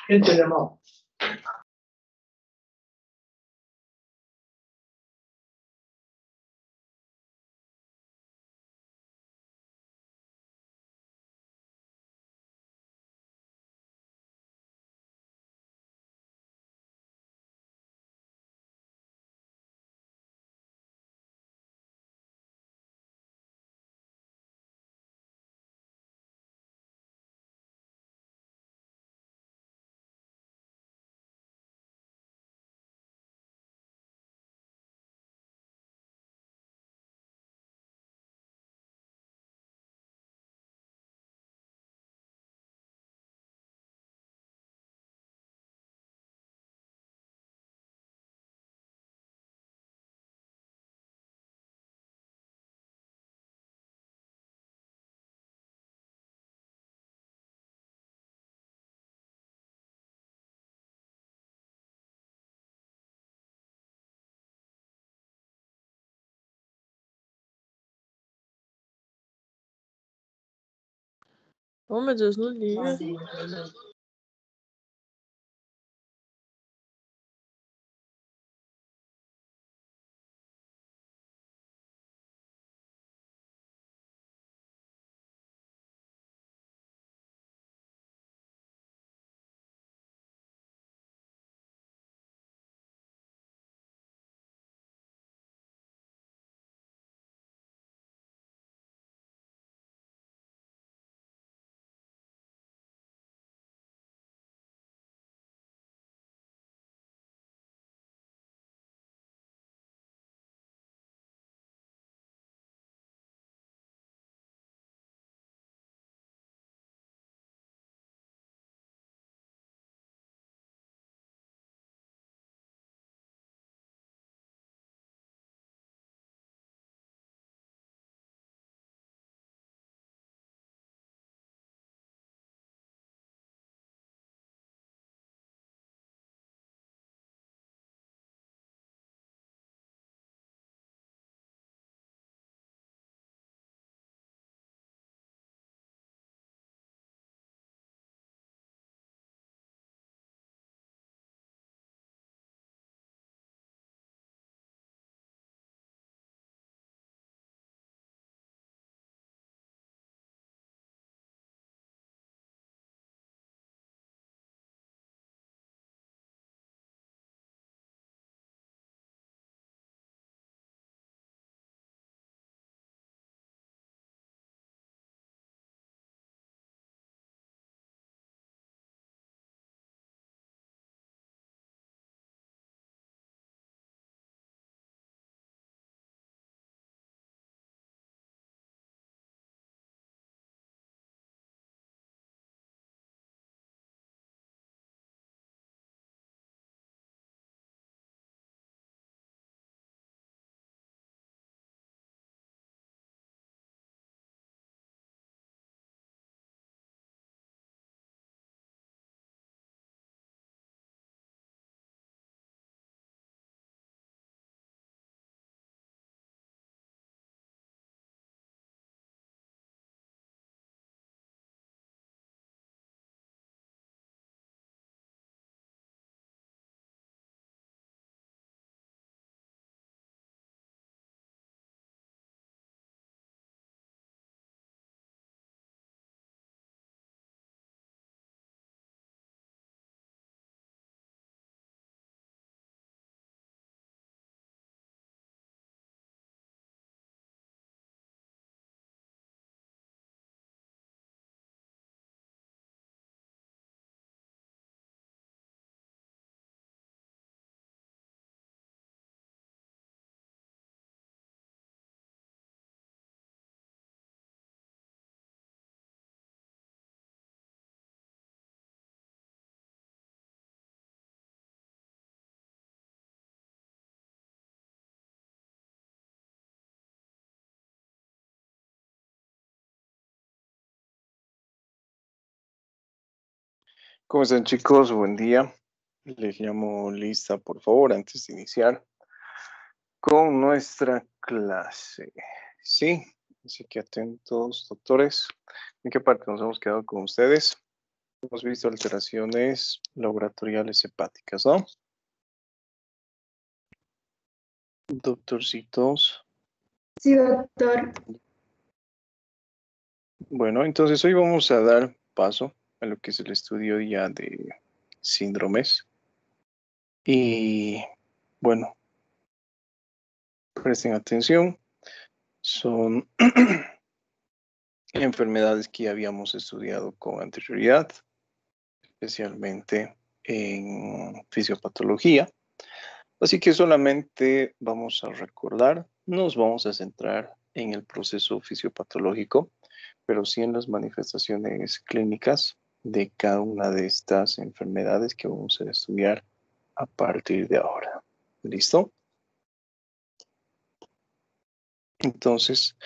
¿Quién te llamó? Oh, meu Deus, não liga. ¿Cómo están, chicos? Buen día. Les llamo lista, por favor, antes de iniciar con nuestra clase. Sí, Así que atentos, doctores. ¿En qué parte nos hemos quedado con ustedes? Hemos visto alteraciones laboratoriales hepáticas, ¿no? Doctorcitos. Sí, doctor. Bueno, entonces hoy vamos a dar paso a lo que es el estudio ya de síndromes. Y bueno, presten atención. Son enfermedades que ya habíamos estudiado con anterioridad, especialmente en fisiopatología. Así que solamente vamos a recordar, nos vamos a centrar en el proceso fisiopatológico, pero sí en las manifestaciones clínicas de cada una de estas enfermedades que vamos a estudiar a partir de ahora. ¿Listo? Entonces,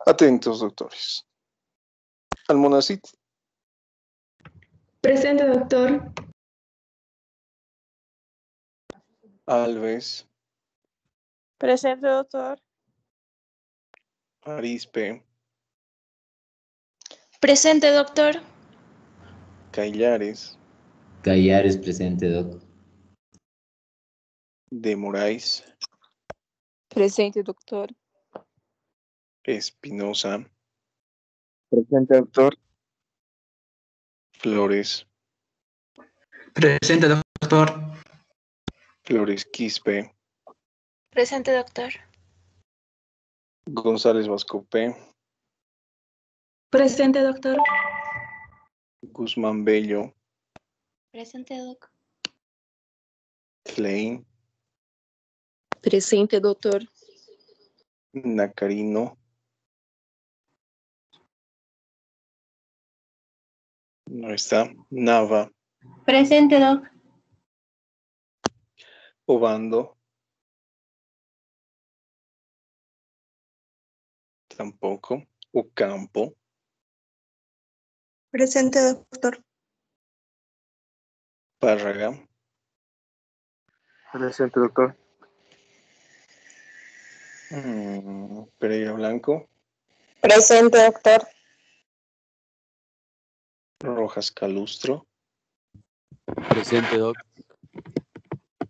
atentos, doctores. Almonacid. Presente, doctor. Alves. Presente, doctor. Arispe. Presente, doctor. Caillares. Callares presente, doc. De Moraes. Presente, doctor. Espinosa. Presente, doctor. Flores. Presente, doctor. Flores Quispe. Presente, doctor. González Vascope. Presente, doctor. Guzmán Bello. Presente, doc. Klein. Presente, doctor. Nacarino. No está. Nava. Presente, doc. Obando. Tampoco. Ocampo. Presente, doctor. Párraga. Presente, doctor. Pereira Blanco. Presente, doctor. Rojas Calustro. Presente, doc.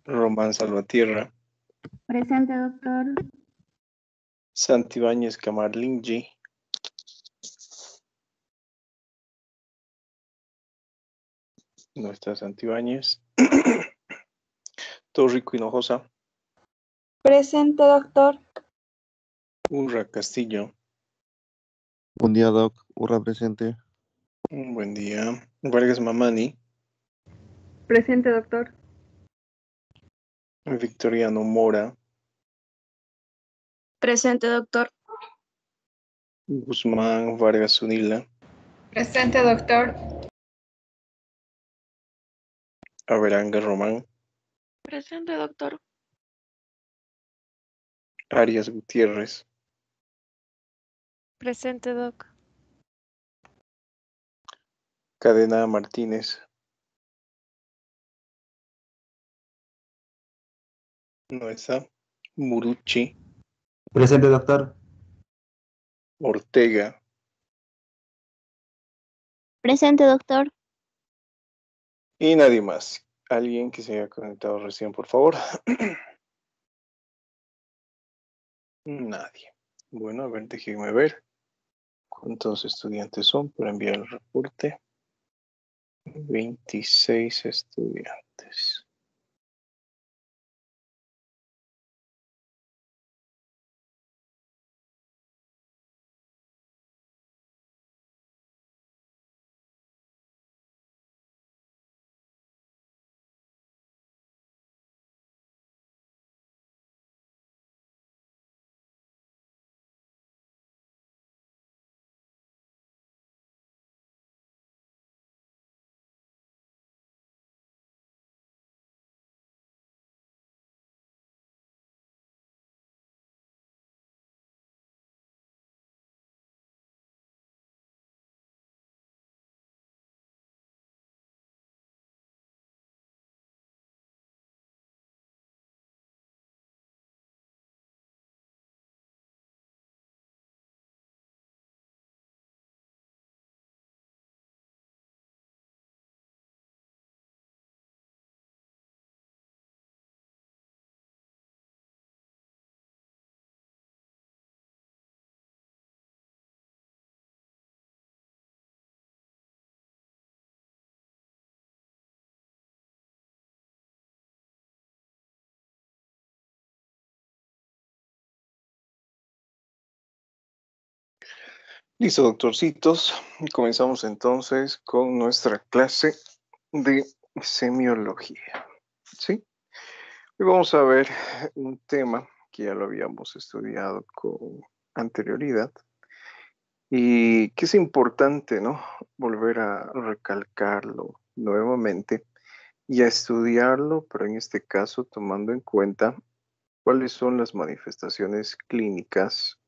Román Salvatierra. Presente, doctor. Santibáñez Camarlingi. No está Santibáñez. Torrico Hinojosa. Presente, doctor. Urra Castillo. Buen día, Doc. Urra presente. Un buen día. Vargas Mamani. Presente, doctor. Victoriano Mora. Presente, doctor. Guzmán Vargas Unila. Presente, doctor. Averanga Román. Presente, doctor. Arias Gutiérrez. Presente, doc. Cadena Martínez. No está. Murucci. Presente, doctor. Ortega. Presente, doctor. Y nadie más. Alguien que se haya conectado recién, por favor. Nadie. Bueno, a ver, déjenme ver cuántos estudiantes son para enviar el reporte. 26 estudiantes. Listo, doctorcitos. Comenzamos entonces con nuestra clase de semiología. ¿Sí? Hoy vamos a ver un tema que ya lo habíamos estudiado con anterioridad y que es importante, ¿no? Volver a recalcarlo nuevamente y a estudiarlo, pero en este caso tomando en cuenta cuáles son las manifestaciones clínicas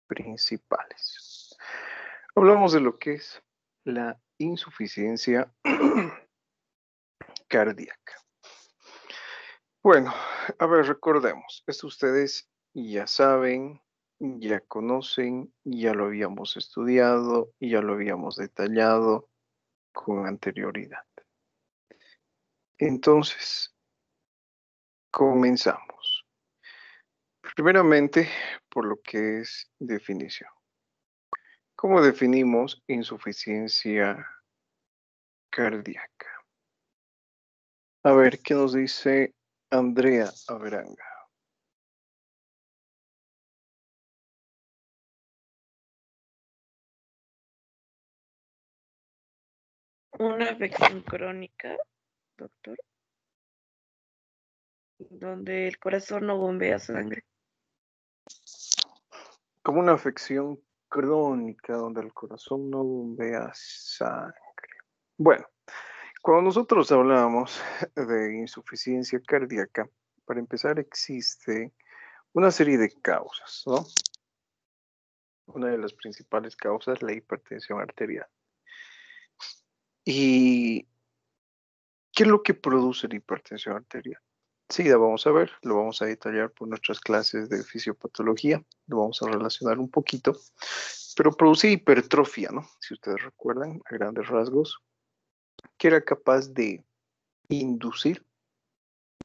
principales. Hablamos de lo que es la insuficiencia cardíaca. Bueno, a ver, recordemos, esto ustedes ya saben, ya conocen, ya lo habíamos estudiado y ya lo habíamos detallado con anterioridad. Entonces, comenzamos. Primeramente, por lo que es definición. ¿Cómo definimos insuficiencia cardíaca? A ver, ¿qué nos dice Andrea Averanga? Una afección crónica, doctor, donde el corazón no bombea sangre. Como una afección crónica donde el corazón no bombea sangre. Bueno, cuando nosotros hablamos de insuficiencia cardíaca, para empezar existe una serie de causas, ¿no? Una de las principales causas es la hipertensión arterial. ¿Y qué es lo que produce la hipertensión arterial? Sí, la vamos a ver, lo vamos a detallar por nuestras clases de fisiopatología, lo vamos a relacionar un poquito, pero produce hipertrofia, ¿no? Si ustedes recuerdan, a grandes rasgos, que era capaz de inducir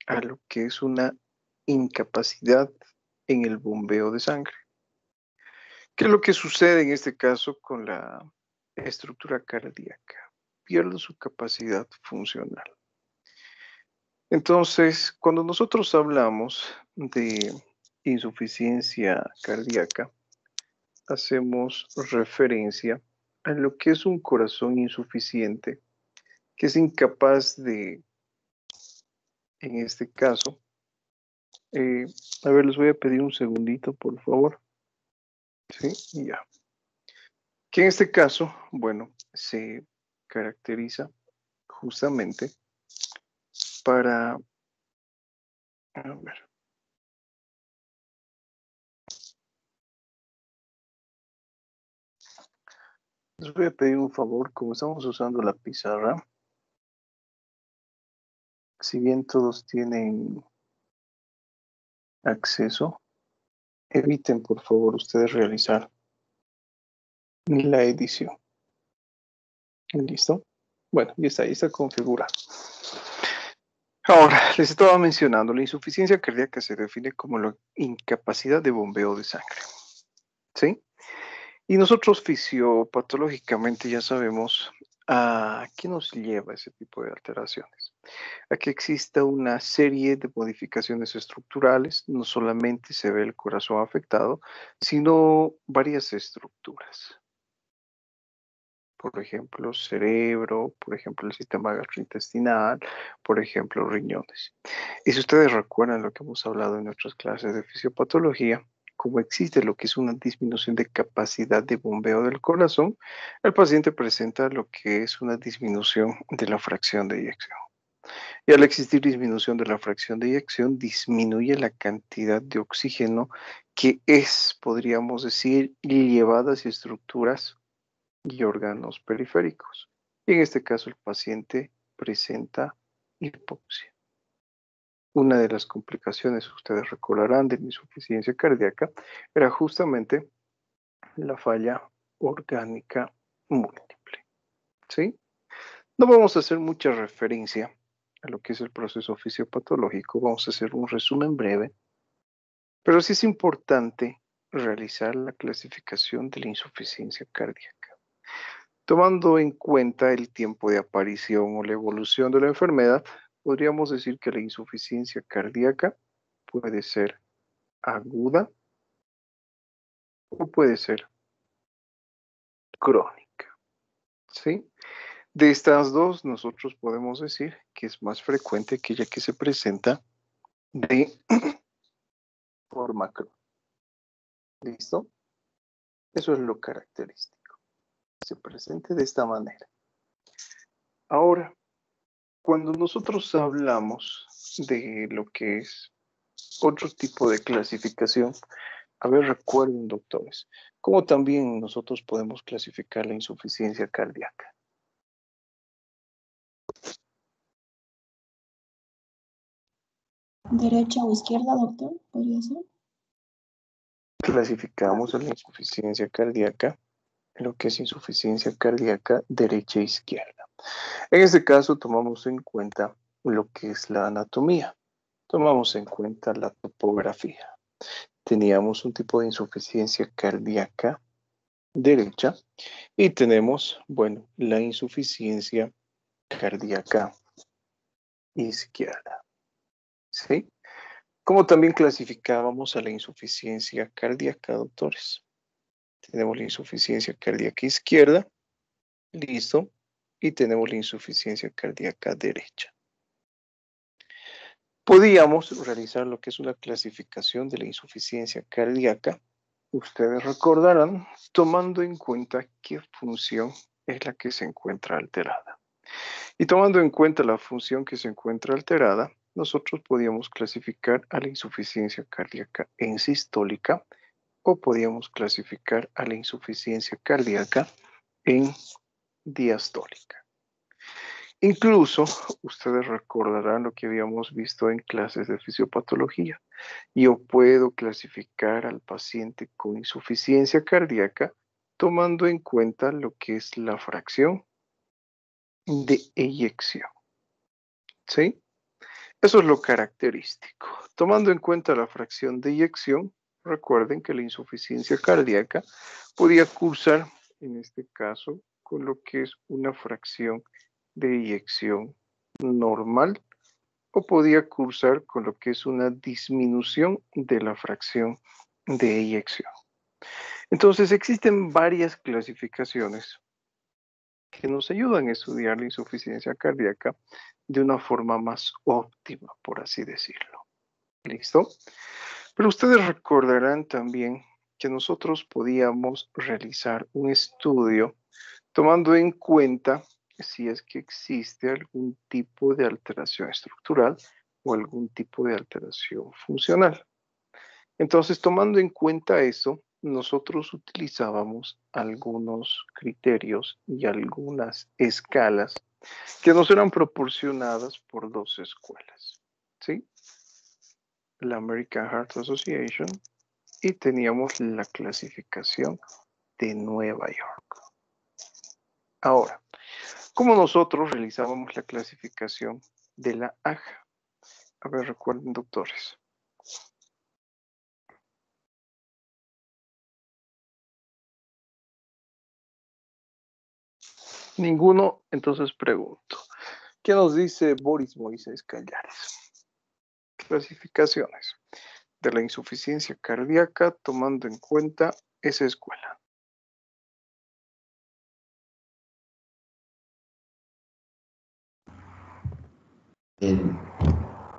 a lo que es una incapacidad en el bombeo de sangre. ¿Qué es lo que sucede en este caso con la estructura cardíaca? Pierde su capacidad funcional. Entonces, cuando nosotros hablamos de insuficiencia cardíaca, hacemos referencia a lo que es un corazón insuficiente, que es incapaz de, en este caso, a ver, les voy a pedir un segundito, por favor. Sí, y ya. Que en este caso, bueno, se caracteriza justamente para, a ver, les voy a pedir un favor, como estamos usando la pizarra, si bien todos tienen acceso, eviten por favor ustedes realizar la edición. ¿Listo? Bueno, ya está configurado. Ahora, les estaba mencionando, la insuficiencia cardíaca se define como la incapacidad de bombeo de sangre. ¿Sí? Y nosotros fisiopatológicamente ya sabemos a qué nos lleva ese tipo de alteraciones. A que exista una serie de modificaciones estructurales, no solamente se ve el corazón afectado, sino varias estructuras. Por ejemplo, cerebro, por ejemplo, el sistema gastrointestinal, por ejemplo, riñones. Y si ustedes recuerdan lo que hemos hablado en nuestras clases de fisiopatología, como existe lo que es una disminución de capacidad de bombeo del corazón, el paciente presenta lo que es una disminución de la fracción de eyección. Y al existir disminución de la fracción de eyección, disminuye la cantidad de oxígeno que es, podríamos decir, llevada hacia estructuras y órganos periféricos. Y en este caso el paciente presenta hipoxia. Una de las complicaciones, ustedes recordarán, de la insuficiencia cardíaca era justamente la falla orgánica múltiple. ¿Sí? No vamos a hacer mucha referencia a lo que es el proceso fisiopatológico, vamos a hacer un resumen breve, pero sí es importante realizar la clasificación de la insuficiencia cardíaca. Tomando en cuenta el tiempo de aparición o la evolución de la enfermedad, podríamos decir que la insuficiencia cardíaca puede ser aguda o puede ser crónica. ¿Sí? De estas dos, nosotros podemos decir que es más frecuente aquella que se presenta de forma crónica. ¿Listo? Eso es lo característico. Se presente de esta manera. Ahora, cuando nosotros hablamos de lo que es otro tipo de clasificación, a ver, recuerden, doctores, cómo también nosotros podemos clasificar la insuficiencia cardíaca. ¿Derecha o izquierda, doctor? ¿Podría ser? Clasificamos a la insuficiencia cardíaca en lo que es insuficiencia cardíaca derecha e izquierda. En este caso tomamos en cuenta lo que es la anatomía. Tomamos en cuenta la topografía. Teníamos un tipo de insuficiencia cardíaca derecha y tenemos, bueno, la insuficiencia cardíaca izquierda. ¿Sí? ¿Cómo también clasificábamos a la insuficiencia cardíaca, doctores? Tenemos la insuficiencia cardíaca izquierda, listo, y tenemos la insuficiencia cardíaca derecha. Podíamos realizar lo que es una clasificación de la insuficiencia cardíaca. Ustedes recordarán, tomando en cuenta qué función es la que se encuentra alterada. Y tomando en cuenta la función que se encuentra alterada, nosotros podíamos clasificar a la insuficiencia cardíaca en sistólica o podíamos clasificar a la insuficiencia cardíaca en diastólica. Incluso, ustedes recordarán lo que habíamos visto en clases de fisiopatología. Yo puedo clasificar al paciente con insuficiencia cardíaca tomando en cuenta lo que es la fracción de eyección. ¿Sí? Eso es lo característico. Tomando en cuenta la fracción de eyección, recuerden que la insuficiencia cardíaca podía cursar, en este caso, con lo que es una fracción de eyección normal o podía cursar con lo que es una disminución de la fracción de eyección. Entonces existen varias clasificaciones que nos ayudan a estudiar la insuficiencia cardíaca de una forma más óptima, por así decirlo. ¿Listo? Pero ustedes recordarán también que nosotros podíamos realizar un estudio tomando en cuenta si es que existe algún tipo de alteración estructural o algún tipo de alteración funcional. Entonces, tomando en cuenta eso, nosotros utilizábamos algunos criterios y algunas escalas que nos eran proporcionadas por dos escuelas, ¿sí? La American Heart Association y teníamos la clasificación de Nueva York. Ahora, ¿cómo nosotros realizábamos la clasificación de la AJA? A ver, recuerden, doctores. Ninguno, entonces pregunto. ¿Qué nos dice Boris Moisés Callares? Clasificaciones de la insuficiencia cardíaca tomando en cuenta esa escuela.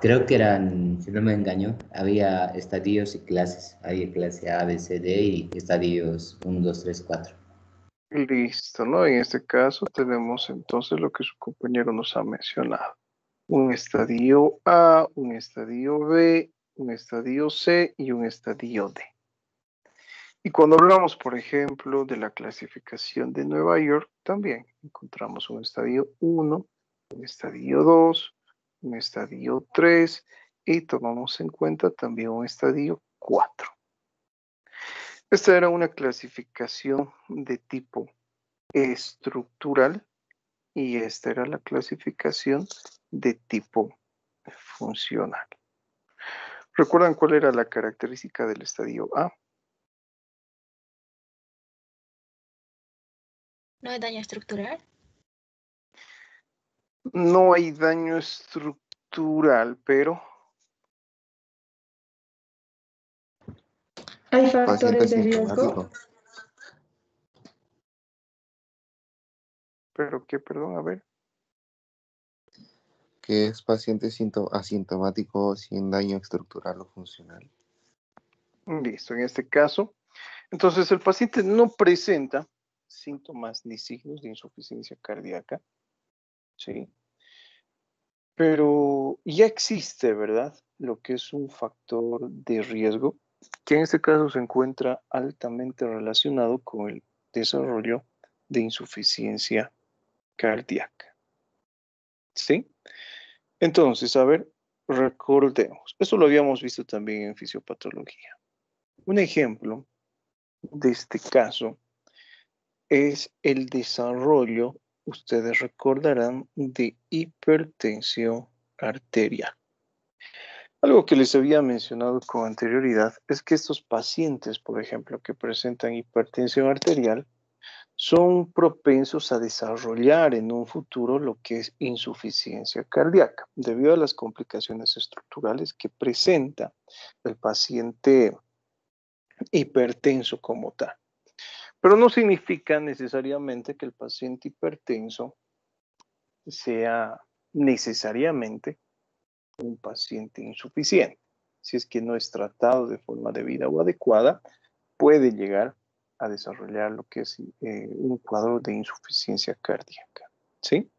Creo que eran, si no me engaño, había estadios y clases. Había clase A, B, C, D y estadios 1, 2, 3, 4. Listo, ¿no? En este caso tenemos entonces lo que su compañero nos ha mencionado. Un estadio A, un estadio B, un estadio C y un estadio D. Y cuando hablamos, por ejemplo, de la clasificación de Nueva York, también encontramos un estadio 1, un estadio 2, un estadio 3 y tomamos en cuenta también un estadio 4. Esta era una clasificación de tipo estructural y esta era la clasificación de tipo funcional. ¿Recuerdan cuál era la característica del estadio A? ¿No hay daño estructural? No hay daño estructural, pero ¿Hay Paciente factores de riesgo? asintomático. ¿Pero qué, perdón? A ver. Que es paciente asintomático sin daño estructural o funcional. Listo, en este caso. Entonces, el paciente no presenta síntomas ni signos de insuficiencia cardíaca, ¿sí? Pero ya existe, ¿verdad? Lo que es un factor de riesgo, que en este caso se encuentra altamente relacionado con el desarrollo de insuficiencia cardíaca, ¿sí? Entonces, a ver, recordemos, esto lo habíamos visto también en fisiopatología. Un ejemplo de este caso es el desarrollo, ustedes recordarán, de hipertensión arterial. Algo que les había mencionado con anterioridad es que estos pacientes, por ejemplo, que presentan hipertensión arterial, son propensos a desarrollar en un futuro lo que es insuficiencia cardíaca, debido a las complicaciones estructurales que presenta el paciente hipertenso como tal. Pero no significa necesariamente que el paciente hipertenso sea necesariamente un paciente insuficiente. Si es que no es tratado de forma debida o adecuada, puede llegar a desarrollar lo que es un cuadro de insuficiencia cardíaca, ¿sí?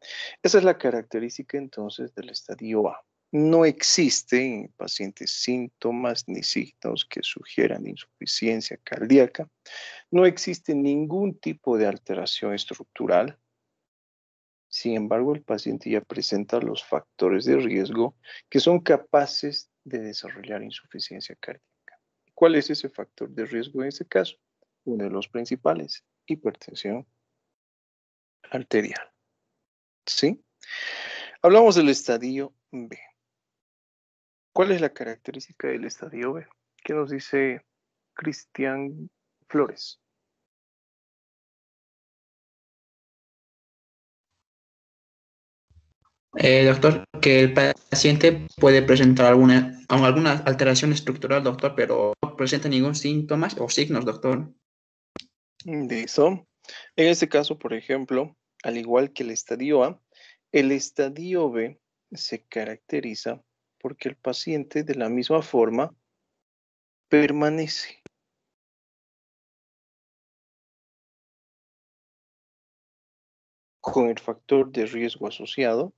Esa es la característica entonces del estadio A. No existen pacientes síntomas ni signos que sugieran insuficiencia cardíaca. No existe ningún tipo de alteración estructural. Sin embargo, el paciente ya presenta los factores de riesgo que son capaces de desarrollar insuficiencia cardíaca. ¿Cuál es ese factor de riesgo en este caso? Uno de los principales, hipertensión arterial. ¿Sí? Hablamos del estadio B. ¿Cuál es la característica del estadio B? ¿Qué nos dice Cristian Flores? Doctor, que el paciente puede presentar alguna alteración estructural, doctor, pero no presenta ningún síntoma o signos, doctor. Listo. En este caso, por ejemplo, al igual que el estadio A, el estadio B se caracteriza porque el paciente de la misma forma permanece. Con el factor de riesgo asociado,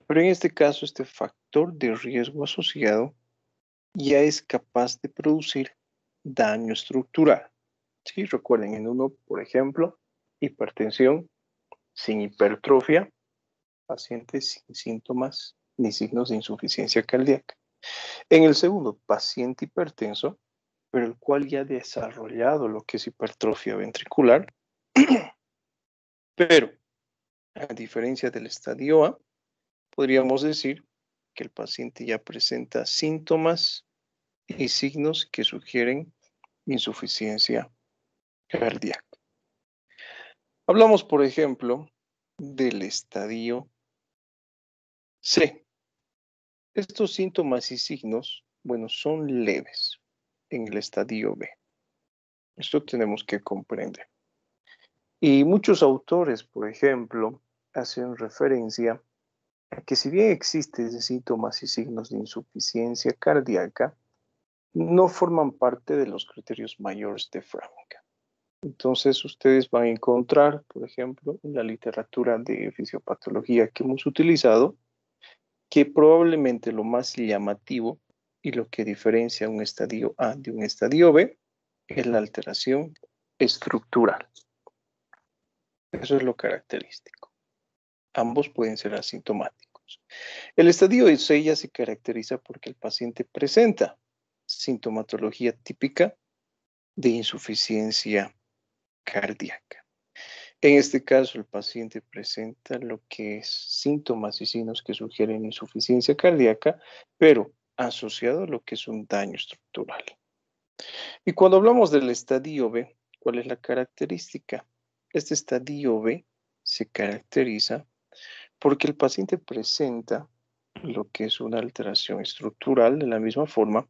pero en este caso este factor de riesgo asociado ya es capaz de producir daño estructural. Sí, recuerden, en uno, por ejemplo, hipertensión sin hipertrofia, pacientes sin síntomas ni signos de insuficiencia cardíaca. En el segundo, paciente hipertenso, pero el cual ya ha desarrollado lo que es hipertrofia ventricular, pero a diferencia del estadio A, podríamos decir que el paciente ya presenta síntomas y signos que sugieren insuficiencia cardíaca. Hablamos, por ejemplo, del estadio C. Estos síntomas y signos, bueno, son leves en el estadio B. Esto tenemos que comprender. Y muchos autores, por ejemplo, hacen referencia a que si bien existen síntomas y signos de insuficiencia cardíaca, no forman parte de los criterios mayores de Framingham. Entonces, ustedes van a encontrar, por ejemplo, en la literatura de fisiopatología que hemos utilizado, que probablemente lo más llamativo y lo que diferencia un estadio A de un estadio B es la alteración estructural. Eso es lo característico. Ambos pueden ser asintomáticos. El estadio C ya se caracteriza porque el paciente presenta sintomatología típica de insuficiencia cardíaca. En este caso, el paciente presenta lo que es síntomas y signos que sugieren insuficiencia cardíaca, pero asociado a lo que es un daño estructural. Y cuando hablamos del estadio B, ¿cuál es la característica? Este estadio B se caracteriza porque el paciente presenta lo que es una alteración estructural de la misma forma,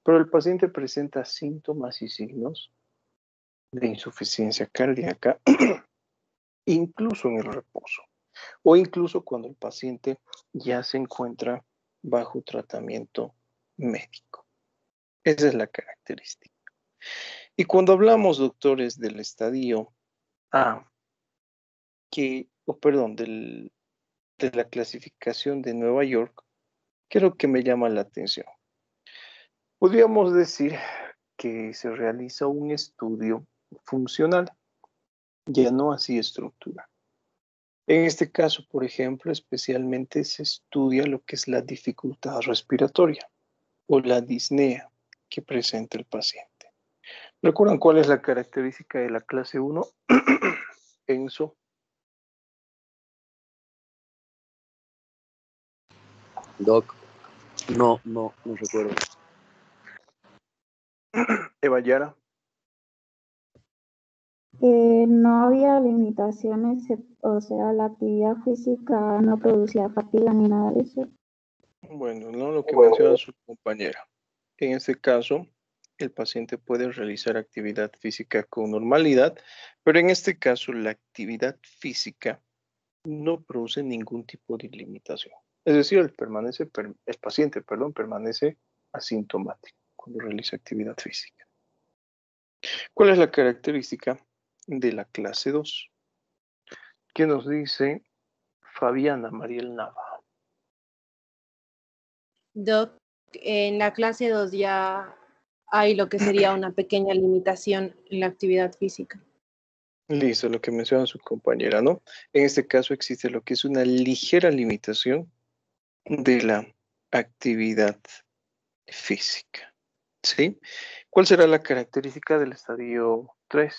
pero el paciente presenta síntomas y signos de insuficiencia cardíaca incluso en el reposo, o incluso cuando el paciente ya se encuentra bajo tratamiento médico. Esa es la característica. Y cuando hablamos, doctores, del estadio A, de la clasificación de Nueva York, ¿qué es lo que me llama la atención? Podríamos decir que se realiza un estudio funcional, ya no así estructural. En este caso, por ejemplo, especialmente se estudia lo que es la dificultad respiratoria o la disnea que presenta el paciente. ¿Recuerdan cuál es la característica de la clase 1? Enzo. Doc, no recuerdo. Eva Yara. No había limitaciones, o sea, la actividad física no producía fatiga ni nada de eso. Bueno, no lo que menciona su compañera. En este caso, el paciente puede realizar actividad física con normalidad, pero en este caso la actividad física no produce ningún tipo de limitación. Es decir, el paciente permanece asintomático cuando realiza actividad física. ¿Cuál es la característica de la clase 2? ¿Qué nos dice Fabiana Mariel Nava? Doc, en la clase 2 ya hay lo que sería una pequeña limitación en la actividad física. Listo, lo que menciona su compañera, ¿no? En este caso existe lo que es una ligera limitación de la actividad física, ¿sí? ¿Cuál será la característica del estadio 3?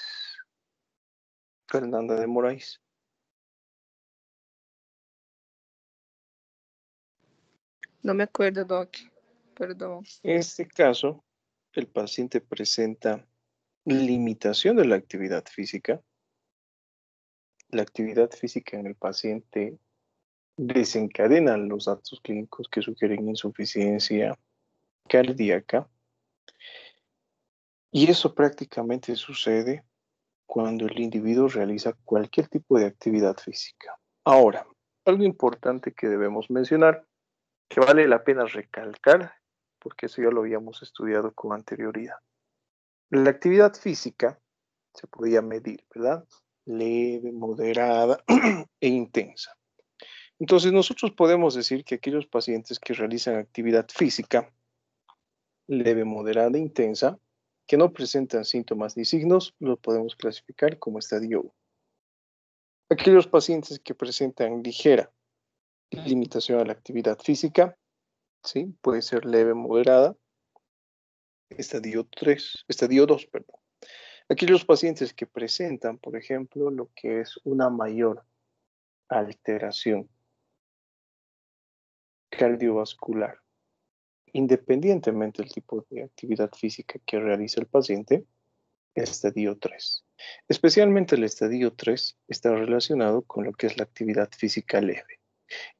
Fernanda de Moraes. No me acuerdo, Doc. Perdón. En este caso, el paciente presenta limitación de la actividad física. La actividad física en el paciente desencadena los datos clínicos que sugieren insuficiencia cardíaca. Y eso prácticamente sucede cuando el individuo realiza cualquier tipo de actividad física. Ahora, algo importante que debemos mencionar, que vale la pena recalcar, porque eso ya lo habíamos estudiado con anterioridad. La actividad física se podía medir, ¿verdad? Leve, moderada e intensa. Entonces, nosotros podemos decir que aquellos pacientes que realizan actividad física leve, moderada e intensa, que no presentan síntomas ni signos, los podemos clasificar como estadio 1. Aquellos pacientes que presentan ligera limitación a la actividad física, ¿sí? Puede ser leve, moderada, estadio 2, perdón. Aquellos pacientes que presentan, por ejemplo, lo que es una mayor alteración cardiovascular, independientemente del tipo de actividad física que realiza el paciente, estadio 3. Especialmente el estadio 3 está relacionado con lo que es la actividad física leve.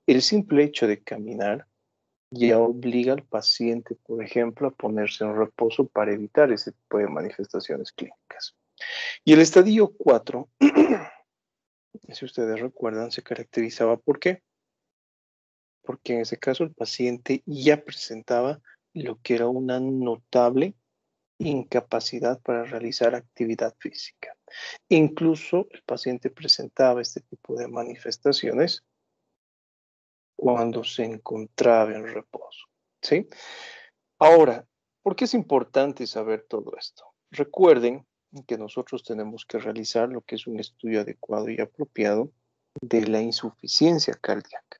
El simple hecho de caminar ya obliga al paciente, por ejemplo, a ponerse en reposo para evitar ese tipo de manifestaciones clínicas. Y el estadio 4, si ustedes recuerdan, se caracterizaba ¿por qué? Porque en ese caso el paciente ya presentaba lo que era una notable incapacidad para realizar actividad física. Incluso el paciente presentaba este tipo de manifestaciones cuando se encontraba en reposo, ¿sí? Ahora, ¿por qué es importante saber todo esto? Recuerden que nosotros tenemos que realizar lo que es un estudio adecuado y apropiado de la insuficiencia cardíaca.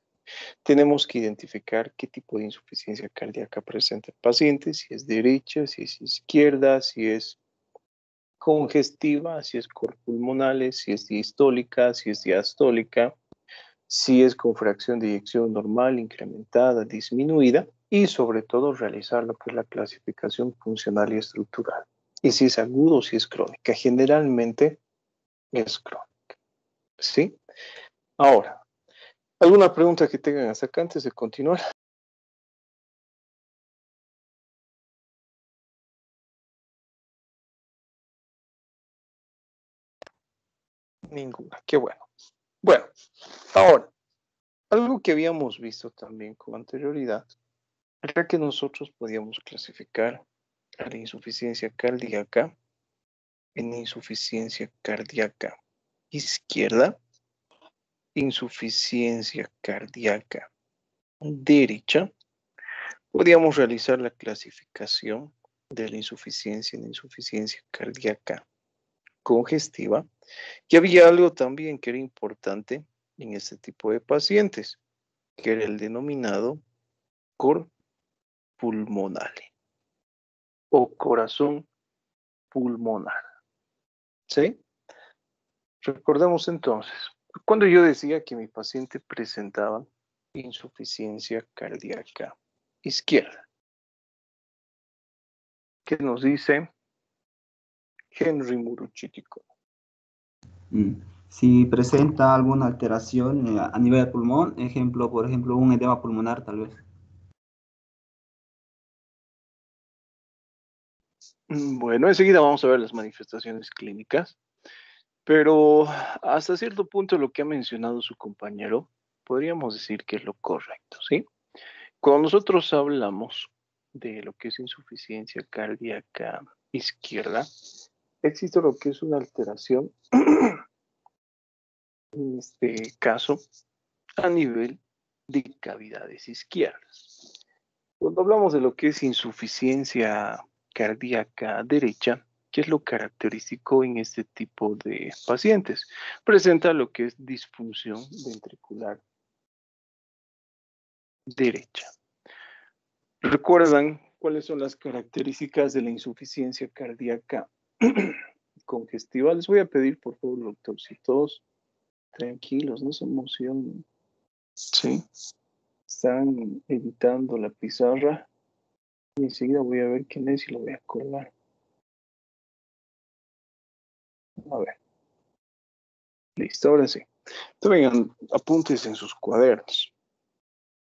Tenemos que identificar qué tipo de insuficiencia cardíaca presenta el paciente, si es derecha, si es izquierda, si es congestiva, si es corpulmonales, si es diastólica, si es diastólica, si es con fracción de eyección normal, incrementada, disminuida, y sobre todo realizar lo que es la clasificación funcional y estructural. Y si es agudo o si es crónica. Generalmente es crónica. ¿Sí? Ahora, ¿alguna pregunta que tengan hasta acá antes de continuar? Ninguna. Qué bueno. Bueno, ahora, algo que habíamos visto también con anterioridad era que nosotros podíamos clasificar a la insuficiencia cardíaca en insuficiencia cardíaca izquierda, insuficiencia cardíaca derecha. Podíamos realizar la clasificación de la insuficiencia en insuficiencia cardíaca congestiva. Y había algo también que era importante en este tipo de pacientes, que era el denominado cor pulmonale o corazón pulmonar. ¿Sí? Recordemos entonces, cuando yo decía que mi paciente presentaba insuficiencia cardíaca izquierda, ¿qué nos dice Henry Muruchitico? Si presenta alguna alteración a nivel del pulmón, por ejemplo, un edema pulmonar tal vez. Bueno, enseguida vamos a ver las manifestaciones clínicas, pero hasta cierto punto lo que ha mencionado su compañero, podríamos decir que es lo correcto, ¿sí? Cuando nosotros hablamos de lo que es insuficiencia cardíaca izquierda, existe lo que es una alteración, en este caso, a nivel de cavidades izquierdas. Cuando hablamos de lo que es insuficiencia cardíaca derecha, ¿qué es lo característico en este tipo de pacientes? Presenta lo que es disfunción ventricular derecha. ¿Recuerdan cuáles son las características de la insuficiencia cardíaca congestiva? Les voy a pedir, por favor, doctor, si todos tranquilos, no se emocionen. Sí. Están editando la pizarra. Y enseguida voy a ver quién es y lo voy a colgar. A ver. Listo, ahora sí. Traigan apuntes en sus cuadernos.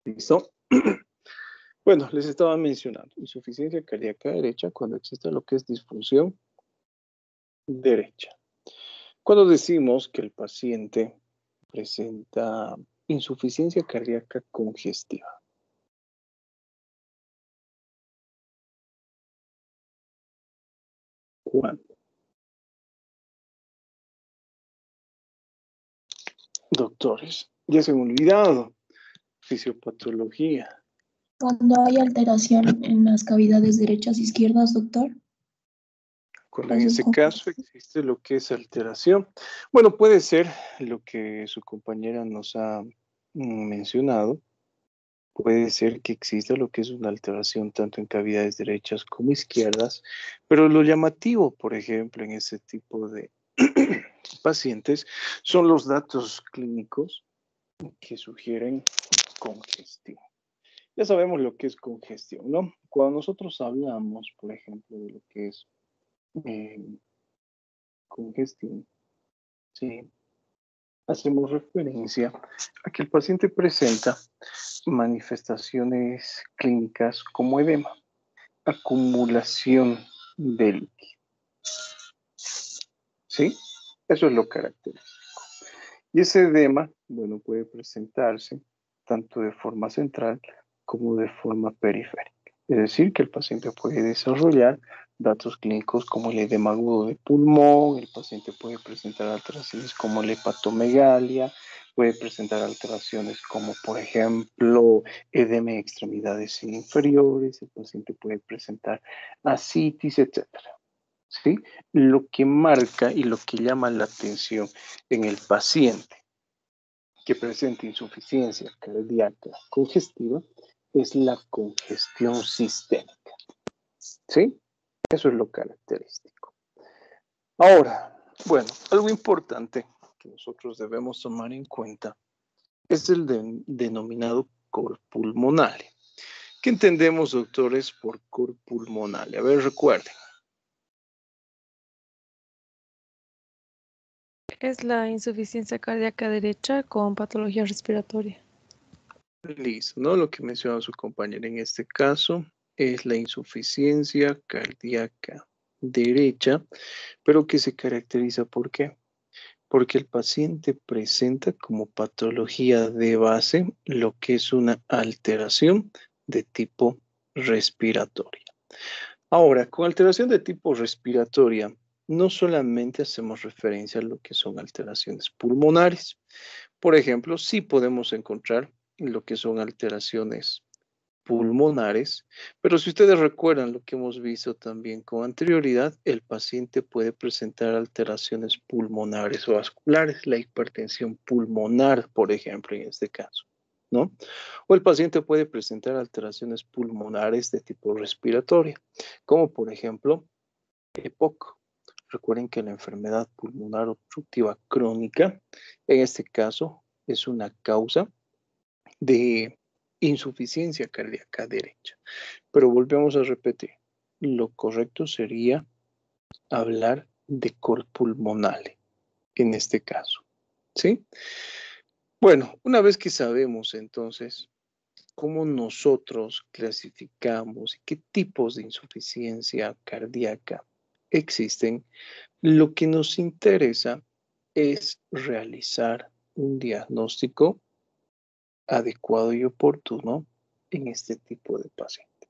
¿Listo? Bueno, les estaba mencionando insuficiencia cardíaca derecha cuando existe lo que es disfunción derecha. Cuando decimos que el paciente presenta insuficiencia cardíaca congestiva. ¿Cuándo? Doctores, ya se me ha olvidado. Fisiopatología. Cuando hay alteración en las cavidades derechas e izquierdas, doctor. Cuando en ese caso existe lo que es alteración. Bueno, puede ser lo que su compañera nos ha mencionado. Puede ser que exista lo que es una alteración tanto en cavidades derechas como izquierdas, pero lo llamativo, por ejemplo, en ese tipo de pacientes son los datos clínicos que sugieren congestión. Ya sabemos lo que es congestión, ¿no? Cuando nosotros hablamos, por ejemplo, de lo que es congestión, ¿sí? Hacemos referencia a que el paciente presenta manifestaciones clínicas como edema, acumulación de líquido. ¿Sí? Eso es lo característico. Y ese edema, bueno, puede presentarse tanto de forma central como de forma periférica. Es decir, que el paciente puede desarrollar datos clínicos como el edema agudo de pulmón, el paciente puede presentar alteraciones como la hepatomegalia, puede presentar alteraciones como, por ejemplo, edema en extremidades inferiores, el paciente puede presentar ascitis, etc. ¿Sí? Lo que marca y lo que llama la atención en el paciente que presenta insuficiencia cardíaca congestiva es la congestión sistémica. ¿Sí? Eso es lo característico. Ahora, bueno, algo importante que nosotros debemos tomar en cuenta es el denominado cor pulmonale. ¿Qué entendemos, doctores, por cor pulmonale? A ver, recuerden. Es la insuficiencia cardíaca derecha con patología respiratoria. Listo, ¿no? Lo que menciona su compañera en este caso es la insuficiencia cardíaca derecha, pero que se caracteriza ¿por qué? Porque el paciente presenta como patología de base lo que es una alteración de tipo respiratoria. Ahora, con alteración de tipo respiratoria, no solamente hacemos referencia a lo que son alteraciones pulmonares. Por ejemplo, sí podemos encontrar lo que son alteraciones pulmonares, pero si ustedes recuerdan lo que hemos visto también con anterioridad, el paciente puede presentar alteraciones pulmonares o vasculares, la hipertensión pulmonar, por ejemplo, en este caso, ¿no? O el paciente puede presentar alteraciones pulmonares de tipo respiratoria, como por ejemplo, EPOC. Recuerden que la enfermedad pulmonar obstructiva crónica, en este caso, es una causa de insuficiencia cardíaca derecha. Pero volvemos a repetir, lo correcto sería hablar de cor pulmonale en este caso, ¿sí? Bueno, una vez que sabemos entonces cómo nosotros clasificamos y qué tipos de insuficiencia cardíaca existen, lo que nos interesa es realizar un diagnóstico adecuado y oportuno en este tipo de paciente.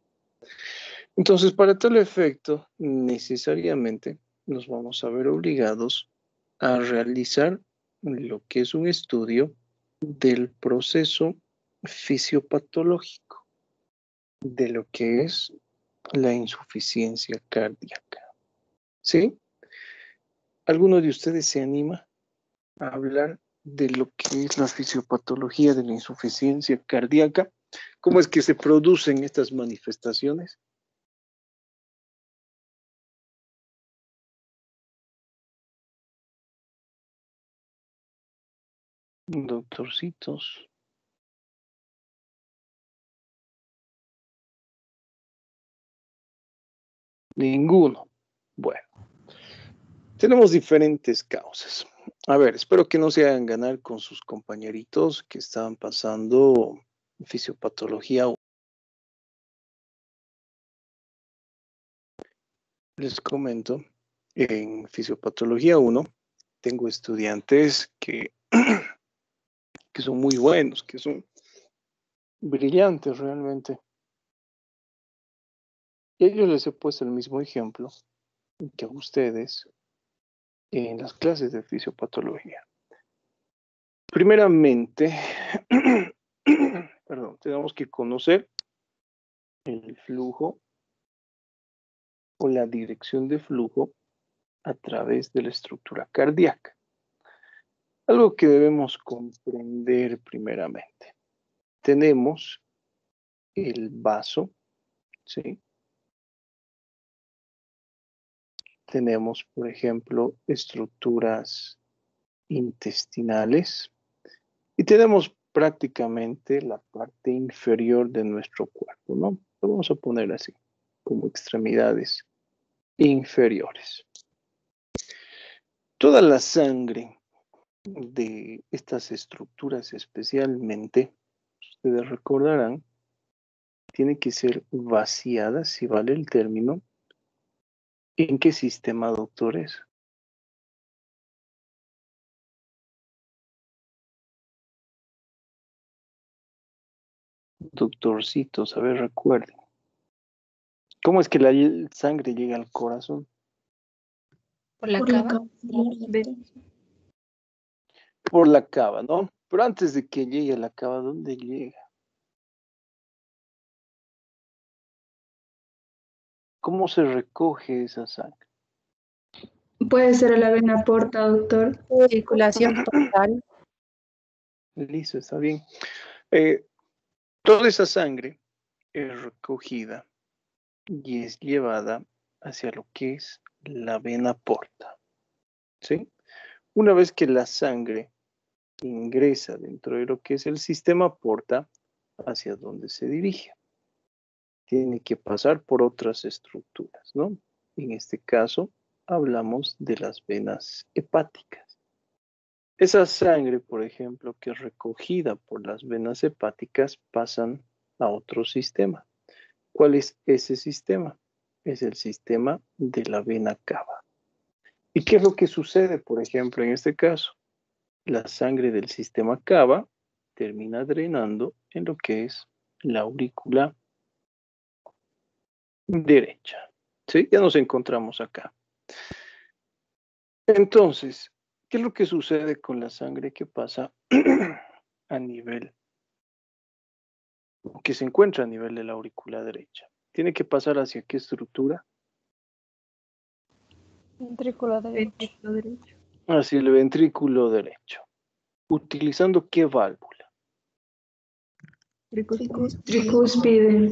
Entonces, para tal efecto, necesariamente nos vamos a ver obligados a realizar lo que es un estudio del proceso fisiopatológico de lo que es la insuficiencia cardíaca. ¿Sí? ¿Alguno de ustedes se anima a hablar de lo que es la fisiopatología de la insuficiencia cardíaca? ¿Cómo es que se producen estas manifestaciones? Doctorcitos. Ninguno. Bueno, tenemos diferentes causas. A ver, espero que no se hagan ganar con sus compañeritos que estaban pasando fisiopatología. Les comento, en fisiopatología 1 tengo estudiantes que son muy buenos, que son brillantes realmente. Y a ellos les he puesto el mismo ejemplo que a ustedes en las clases de fisiopatología. Primeramente, perdón, tenemos que conocer el flujo o la dirección de flujo a través de la estructura cardíaca. Algo que debemos comprender primeramente. Tenemos el vaso, ¿sí? Tenemos, por ejemplo, estructuras intestinales y tenemos prácticamente la parte inferior de nuestro cuerpo, ¿no? Lo vamos a poner así, como extremidades inferiores. Toda la sangre de estas estructuras especialmente, ustedes recordarán, tiene que ser vaciada, si vale el término. ¿En qué sistema, doctores? Doctorcitos, a ver, recuerden. ¿Cómo es que la sangre llega al corazón? ¿Por la Por la cava? capilaridad. Por la cava, ¿no? Pero antes de que llegue a la cava, ¿dónde llega? ¿Cómo se recoge esa sangre? Puede ser a la vena porta, doctor. Circulación total. Listo, está bien. Toda esa sangre es recogida y es llevada hacia lo que es la vena porta, ¿sí? Una vez que la sangre ingresa dentro de lo que es el sistema porta, ¿hacia dónde se dirige? Tiene que pasar por otras estructuras, ¿no? En este caso, hablamos de las venas hepáticas. Esa sangre, por ejemplo, que es recogida por las venas hepáticas, pasan a otro sistema. ¿Cuál es ese sistema? Es el sistema de la vena cava. ¿Y qué es lo que sucede, por ejemplo, en este caso? La sangre del sistema cava termina drenando en lo que es la aurícula derecha. ¿Sí? Ya nos encontramos acá. Entonces, ¿qué es lo que sucede con la sangre que pasa a nivel, que se encuentra a nivel de la aurícula derecha? Tiene que pasar hacia qué estructura? Ventrículo derecho. Hacia el ventrículo derecho. ¿Utilizando qué válvula? Tricúspide.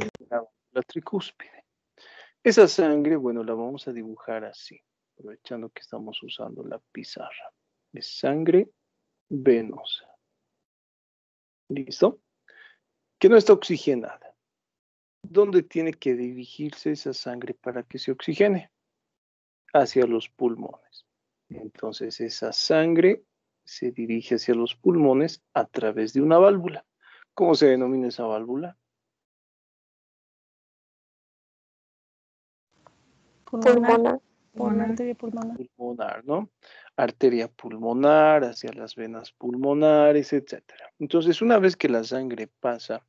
La tricúspide. Esa sangre, bueno, la vamos a dibujar así, aprovechando que estamos usando la pizarra. Es sangre venosa. ¿Listo? Que no está oxigenada. ¿Dónde tiene que dirigirse esa sangre para que se oxigene? Hacia los pulmones. Entonces esa sangre se dirige hacia los pulmones a través de una válvula. ¿Cómo se denomina esa válvula? Pulmonar. Una arteria pulmonar. Pulmonar, ¿no? Arteria pulmonar, hacia las venas pulmonares, etc. Entonces, una vez que la sangre pasa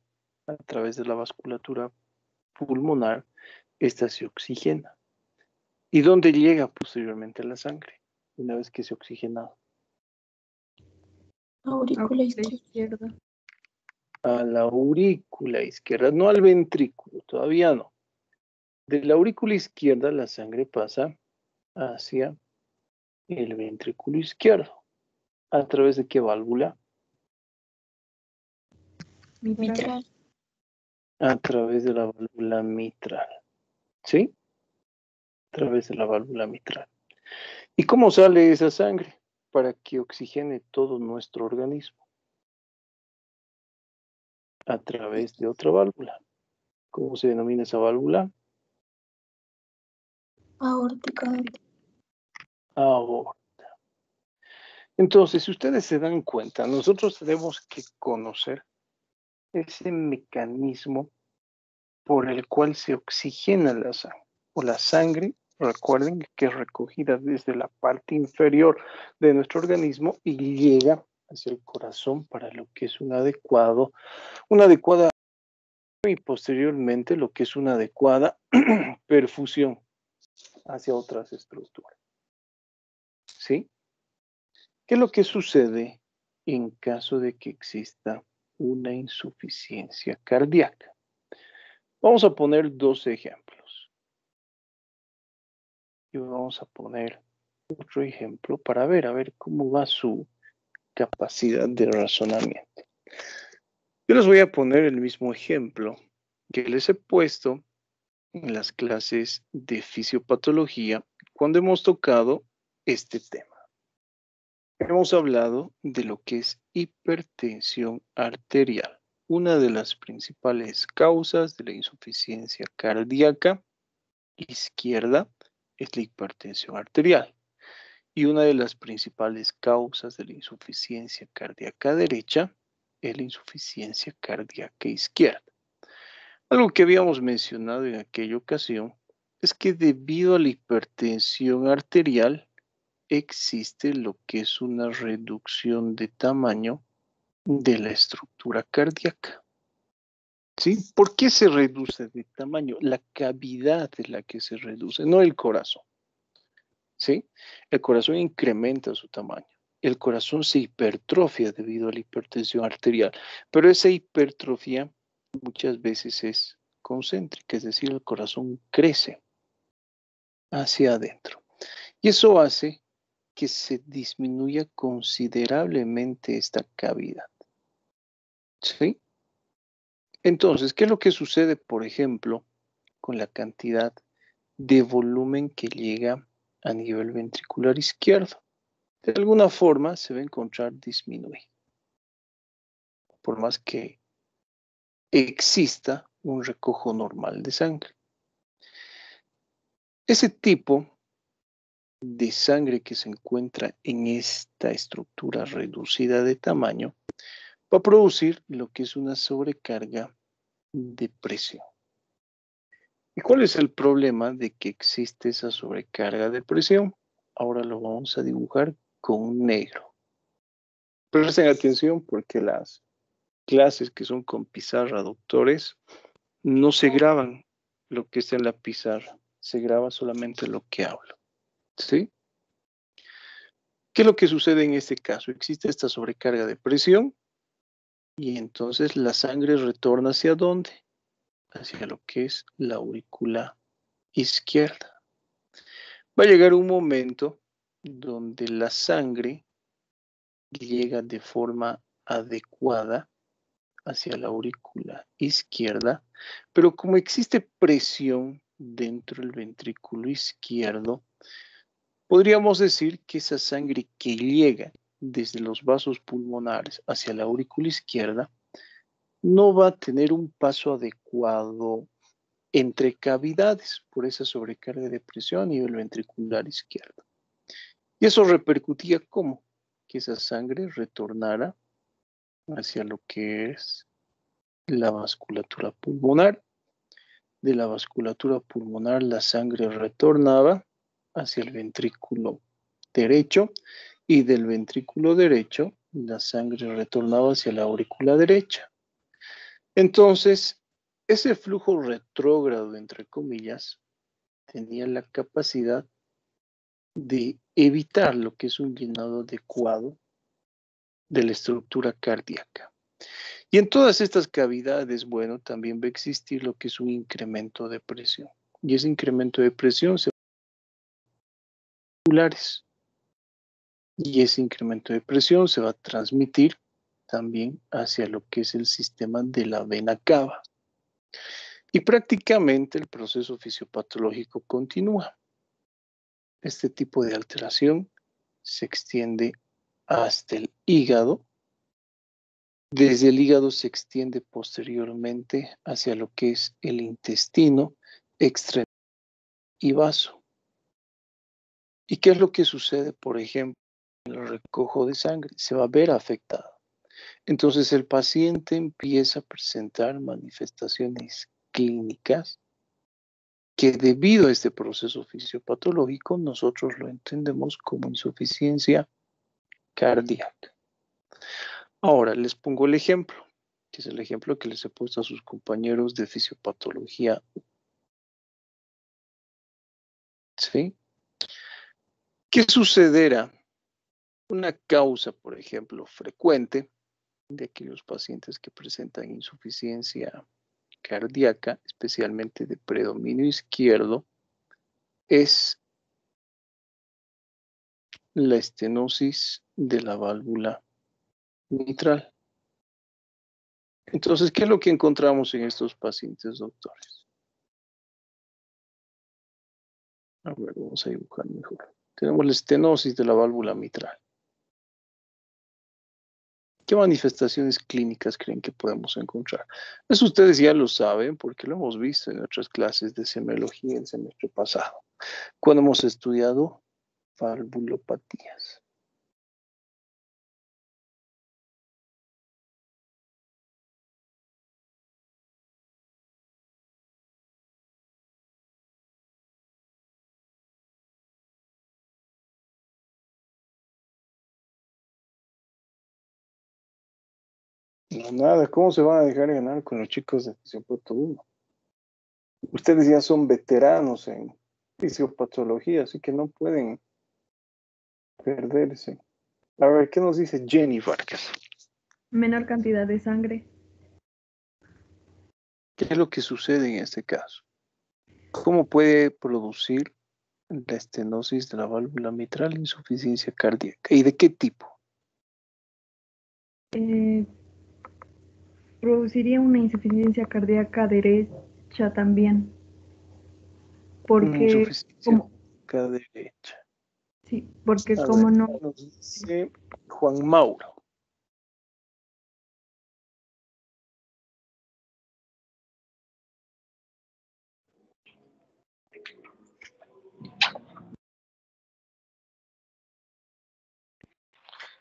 a través de la vasculatura pulmonar, esta se oxigena. ¿Y dónde llega posteriormente la sangre? Una vez que se oxigena. Aurícula izquierda. A la aurícula izquierda, no al ventrículo, todavía no. De la aurícula izquierda la sangre pasa hacia el ventrículo izquierdo. ¿A través de qué válvula? Mitral. A través de la válvula mitral. ¿Sí? A través de la válvula mitral. ¿Y cómo sale esa sangre? Para que oxigene todo nuestro organismo. A través de otra válvula. ¿Cómo se denomina esa válvula? Aórtica. Aorta. Entonces, si ustedes se dan cuenta, nosotros tenemos que conocer ese mecanismo por el cual se oxigena la sangre. O la sangre, recuerden que es recogida desde la parte inferior de nuestro organismo y llega hacia el corazón para lo que es una adecuada y posteriormente lo que es una adecuada perfusión hacia otras estructuras. ¿Sí? ¿Qué es lo que sucede en caso de que exista una insuficiencia cardíaca? Vamos a poner dos ejemplos. Y vamos a poner otro ejemplo para ver, a ver cómo va su capacidad de razonamiento. Yo les voy a poner el mismo ejemplo que les he puesto en las clases de fisiopatología cuando hemos tocado este tema. Hemos hablado de lo que es hipertensión arterial, una de las principales causas de la insuficiencia cardíaca izquierda es la hipertensión arterial y una de las principales causas de la insuficiencia cardíaca derecha es la insuficiencia cardíaca izquierda. Algo que habíamos mencionado en aquella ocasión es que debido a la hipertensión arterial existe lo que es una reducción de tamaño de la estructura cardíaca. ¿Sí? ¿Por qué se reduce de tamaño? La cavidad de la que se reduce, no el corazón. ¿Sí? El corazón incrementa su tamaño. El corazón se hipertrofia debido a la hipertensión arterial, pero esa hipertrofia muchas veces es concéntrica, es decir, el corazón crece hacia adentro. Y eso hace que se disminuya considerablemente esta cavidad. ¿Sí? Entonces, ¿qué es lo que sucede, por ejemplo, con la cantidad de volumen que llega a nivel ventricular izquierdo? De alguna forma se va a encontrar disminuido. Por más que exista un recojo normal de sangre. Ese tipo de sangre que se encuentra en esta estructura reducida de tamaño va a producir lo que es una sobrecarga de presión. ¿Y cuál es el problema de que existe esa sobrecarga de presión? ahora lo vamos a dibujar con negro. Presten atención porque las clases que son con pizarra, doctores, no se graban lo que está en la pizarra, se graba solamente lo que hablo. ¿Sí? ¿Qué es lo que sucede en este caso? Existe esta sobrecarga de presión y entonces la sangre retorna ¿hacia dónde? Hacia lo que es la aurícula izquierda. Va a llegar un momento donde la sangre llega de forma adecuada hacia la aurícula izquierda, pero como existe presión dentro del ventrículo izquierdo, podríamos decir que esa sangre que llega desde los vasos pulmonares hacia la aurícula izquierda no va a tener un paso adecuado entre cavidades por esa sobrecarga de presión a nivel ventricular izquierdo. Y eso repercutía ¿cómo? Que esa sangre retornara hacia lo que es la vasculatura pulmonar. De la vasculatura pulmonar la sangre retornaba hacia el ventrículo derecho y del ventrículo derecho la sangre retornaba hacia la aurícula derecha. Entonces, ese flujo retrógrado, entre comillas, tenía la capacidad de evitar lo que es un llenado adecuado de la estructura cardíaca. Y en todas estas cavidades, bueno, también va a existir lo que es un incremento de presión. Y ese incremento de presión se va a vasculares. Y ese incremento de presión se va a transmitir también hacia lo que es el sistema de la vena cava. Y prácticamente el proceso fisiopatológico continúa. Este tipo de alteración se extiende hasta el hígado. Desde el hígado se extiende posteriormente hacia lo que es el intestino, extremo y vaso. ¿Y qué es lo que sucede, por ejemplo, en el recojo de sangre? Se va a ver afectado. Entonces el paciente empieza a presentar manifestaciones clínicas que debido a este proceso fisiopatológico nosotros lo entendemos como insuficiencia cardíaca. Ahora les pongo el ejemplo, que es el ejemplo que les he puesto a sus compañeros de fisiopatología. ¿Sí? ¿Qué sucederá? Una causa, por ejemplo, frecuente de aquellos pacientes que presentan insuficiencia cardíaca, especialmente de predominio izquierdo, es la estenosis de la válvula mitral. Entonces, ¿qué es lo que encontramos en estos pacientes, doctores? A ver, vamos a dibujar mejor. Tenemos la estenosis de la válvula mitral. ¿Qué manifestaciones clínicas creen que podemos encontrar? Eso ustedes ya lo saben porque lo hemos visto en otras clases de semiología el semestre pasado, cuando hemos estudiado valvulopatías. No, nada, ¿cómo se van a dejar ganar con los chicos de Fisiopato 1? Ustedes ya son veteranos en fisiopatología, así que no pueden perderse. A ver, ¿qué nos dice Jenny Vargas? Menor cantidad de sangre. ¿Qué es lo que sucede en este caso? ¿Cómo puede producir la estenosis de la válvula mitral insuficiencia cardíaca? ¿Y de qué tipo? Produciría una insuficiencia cardíaca derecha también. Porque Insuficiencia cardíaca derecha. sí, porque A como ver, no. nos dice Juan Mauro.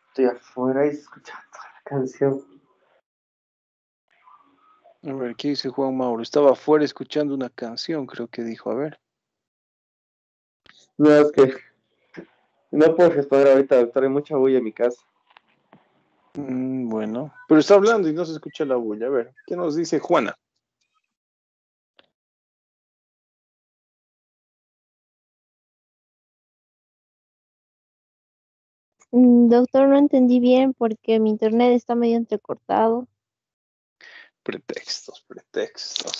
Estoy afuera y escuchando la canción. A ver, ¿qué dice Juan Mauro? Estaba afuera escuchando una canción, creo que dijo. A ver. No, es que No puedo responder ahorita, doctor, hay mucha bulla en mi casa. Bueno, pero está hablando y no se escucha la bulla. A ver, ¿qué nos dice Juana? Doctor, no entendí bien porque mi internet está medio entrecortado. Pretextos,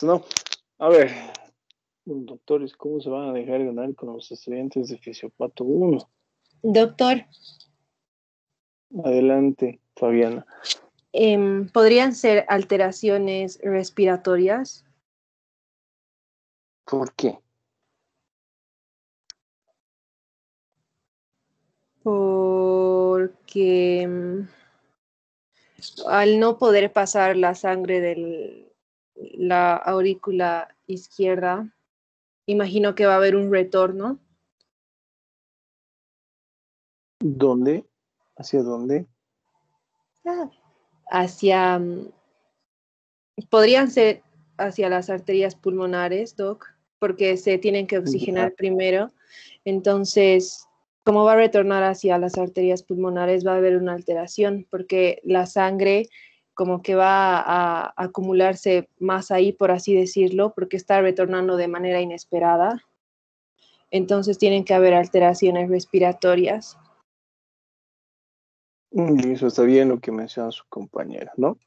¿no? A ver, doctores, ¿cómo se van a dejar ganar con los estudiantes de Fisiopato 1? Doctor, Adelante, Fabiana. ¿podrían ser alteraciones respiratorias? ¿Por qué? Porque al no poder pasar la sangre de la aurícula izquierda, imagino que va a haber un retorno. ¿Dónde? ¿Hacia dónde? Hacia, podrían ser hacia las arterias pulmonares, Doc, porque se tienen que oxigenar primero. Entonces, como va a retornar hacia las arterias pulmonares, va a haber una alteración, porque la sangre como que va a acumularse más ahí, por así decirlo, porque está retornando de manera inesperada. Entonces tienen que haber alteraciones respiratorias. Y eso está bien lo que menciona su compañera, ¿no?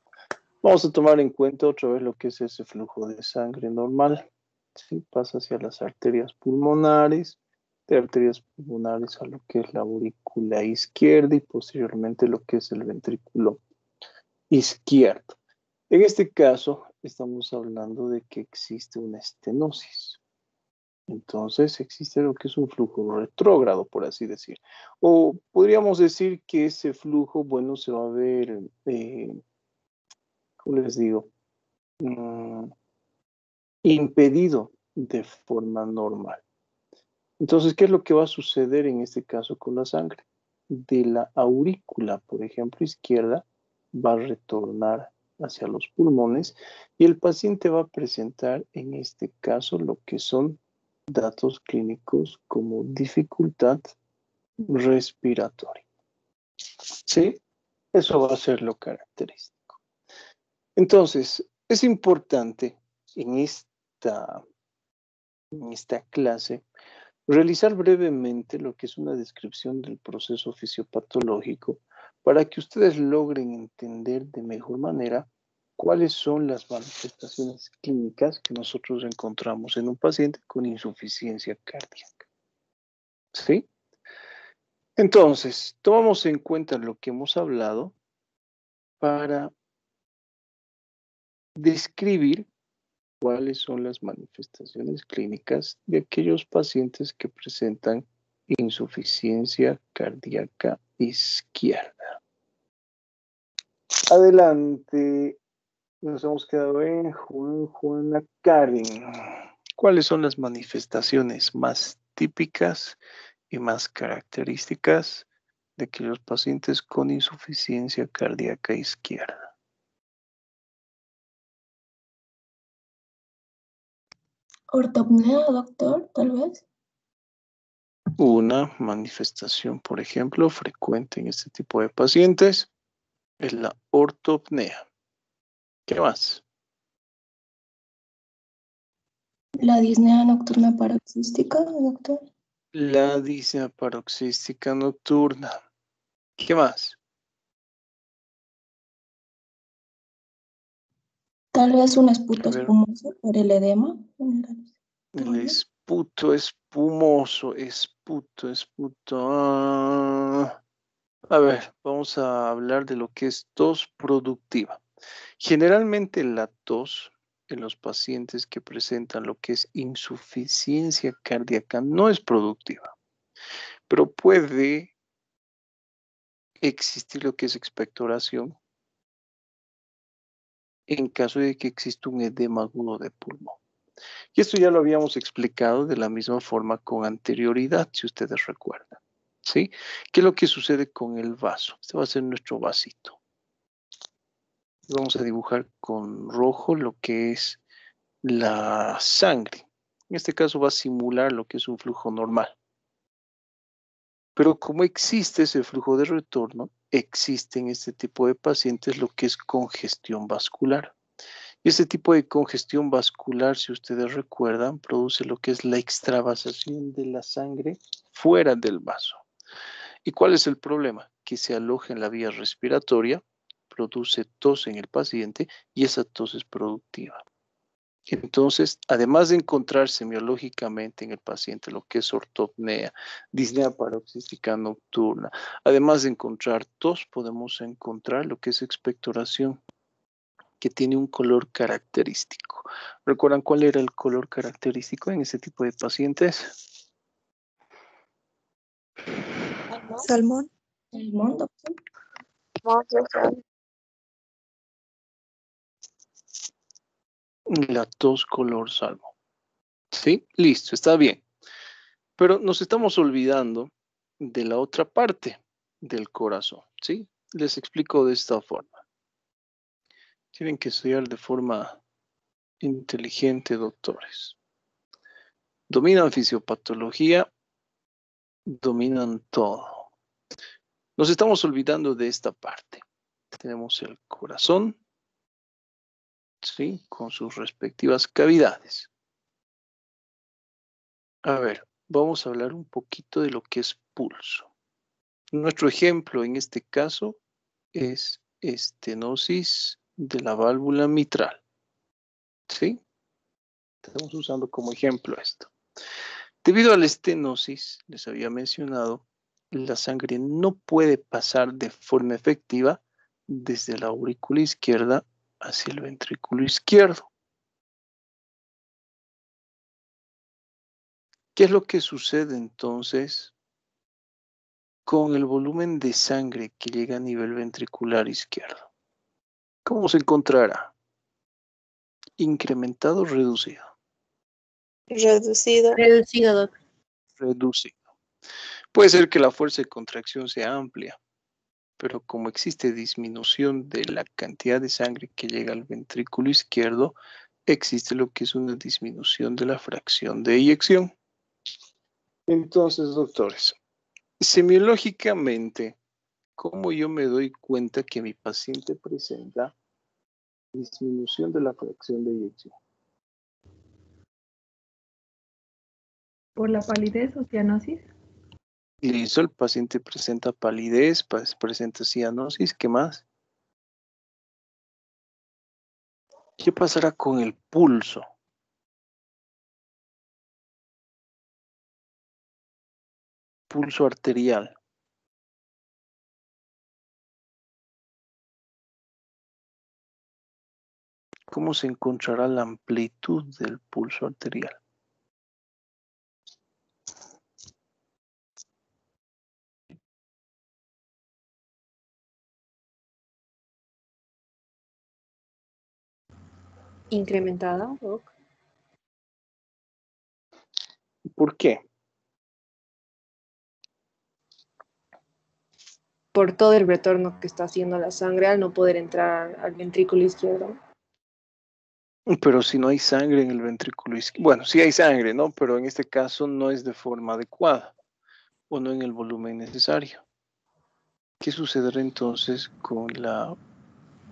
Vamos a tomar en cuenta otra vez lo que es ese flujo de sangre normal. ¿Sí? Pasa hacia las arterias pulmonares, de arterias pulmonares a lo que es la aurícula izquierda y posteriormente lo que es el ventrículo izquierdo. En este caso, estamos hablando de que existe una estenosis. Entonces, existe lo que es un flujo retrógrado, por así decir. O podríamos decir que ese flujo, bueno, se va a ver, ¿cómo les digo? Impedido de forma normal. Entonces, ¿qué es lo que va a suceder en este caso con la sangre? De la aurícula, por ejemplo, izquierda, va a retornar hacia los pulmones y el paciente va a presentar en este caso lo que son datos clínicos como dificultad respiratoria. ¿Sí? Eso va a ser lo característico. Entonces, es importante en esta clase realizar brevemente lo que es una descripción del proceso fisiopatológico para que ustedes logren entender de mejor manera cuáles son las manifestaciones clínicas que nosotros encontramos en un paciente con insuficiencia cardíaca. ¿Sí? Entonces, tomamos en cuenta lo que hemos hablado para describir cuáles son las manifestaciones clínicas de aquellos pacientes que presentan insuficiencia cardíaca izquierda. Adelante, nos hemos quedado en Juana Karen. ¿Cuáles son las manifestaciones más típicas y más características de aquellos pacientes con insuficiencia cardíaca izquierda? Ortopnea, doctor, tal vez. Una manifestación, por ejemplo, frecuente en este tipo de pacientes es la ortopnea. ¿Qué más? La disnea nocturna paroxística, doctor. La disnea paroxística nocturna. ¿Qué más? Tal vez un esputo espumoso por el edema. El esputo espumoso, A ver, vamos a hablar de lo que es tos productiva. Generalmente la tos en los pacientes que presentan lo que es insuficiencia cardíaca no es productiva, pero puede existir lo que es expectoración en caso de que exista un edema agudo de pulmón. Y esto ya lo habíamos explicado de la misma forma con anterioridad, si ustedes recuerdan. ¿Sí? ¿Qué es lo que sucede con el vaso? Este va a ser nuestro vasito. Vamos a dibujar con rojo lo que es la sangre. En este caso va a simular lo que es un flujo normal. Pero como existe ese flujo de retorno, existe en este tipo de pacientes lo que es congestión vascular. Y este tipo de congestión vascular, si ustedes recuerdan, produce lo que es la extravasación de la sangre fuera del vaso. ¿Y cuál es el problema? Que se aloja en la vía respiratoria, produce tos en el paciente y esa tos es productiva. Entonces, además de encontrar semiológicamente en el paciente lo que es ortopnea, disnea paroxística nocturna, además de encontrar tos, podemos encontrar lo que es expectoración, que tiene un color característico. ¿Recuerdan cuál era el color característico en ese tipo de pacientes? Salmón. Salmón, doctor. La tos color salmón. ¿Sí? Listo, está bien. Pero nos estamos olvidando de la otra parte del corazón, ¿sí? Les explico de esta forma. Tienen que estudiar de forma inteligente, doctores. Dominan fisiopatología, dominan todo. Nos estamos olvidando de esta parte. Tenemos el corazón, ¿sí? Con sus respectivas cavidades. A ver, vamos a hablar un poquito de lo que es pulso. Nuestro ejemplo en este caso es estenosis de la válvula mitral. ¿Sí? Estamos usando como ejemplo esto. Debido a la estenosis, les había mencionado, la sangre no puede pasar de forma efectiva desde la aurícula izquierda hacia el ventrículo izquierdo. ¿Qué es lo que sucede entonces con el volumen de sangre que llega a nivel ventricular izquierdo? ¿Cómo se encontrará? ¿Incrementado o reducido? Reducido. Reducido, doc. Reducido. Puede ser que la fuerza de contracción sea amplia, pero como existe disminución de la cantidad de sangre que llega al ventrículo izquierdo, existe lo que es una disminución de la fracción de eyección. Entonces, doctores, semiológicamente, ¿cómo yo me doy cuenta que mi paciente presenta disminución de la fracción de eyección? ¿Por la palidez o cianosis? Listo, el paciente presenta palidez, presenta cianosis, ¿qué más? ¿Qué pasará con el pulso? Pulso arterial. ¿Cómo se encontrará la amplitud del pulso arterial? Incrementada, doc. ¿Por qué? Por todo el retorno que está haciendo la sangre al no poder entrar al ventrículo izquierdo. Pero si no hay sangre en el ventrículo izquierdo, bueno, sí hay sangre, ¿no? Pero en este caso no es de forma adecuada o no en el volumen necesario. ¿Qué sucederá entonces con la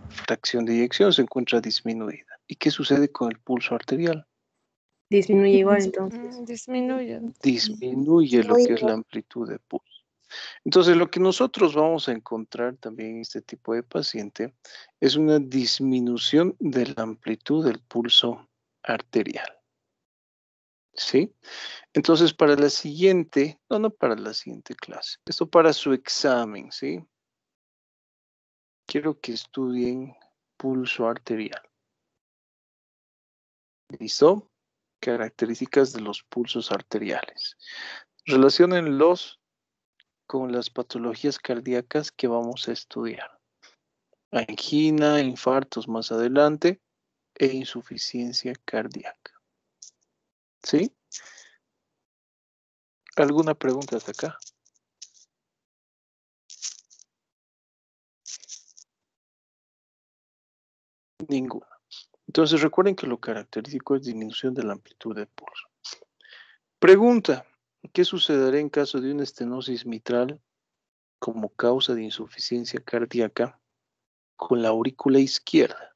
fracción de eyección? Se encuentra disminuida. ¿Y qué sucede con el pulso arterial? Disminuye igual entonces. Disminuye. Disminuye lo que es la amplitud de pulso. Entonces, lo que nosotros vamos a encontrar también en este tipo de paciente es una disminución de la amplitud del pulso arterial. ¿Sí? Entonces, para la siguiente, no para la siguiente clase, esto para su examen, ¿sí? Quiero que estudien pulso arterial. ¿Listo? Características de los pulsos arteriales. Relaciónenlos con las patologías cardíacas que vamos a estudiar. Angina, infartos más adelante e insuficiencia cardíaca. ¿Sí? ¿Alguna pregunta hasta acá? Ninguna. Entonces recuerden que lo característico es disminución de la amplitud del pulso. Pregunta, ¿Qué sucederá en caso de una estenosis mitral como causa de insuficiencia cardíaca con la aurícula izquierda?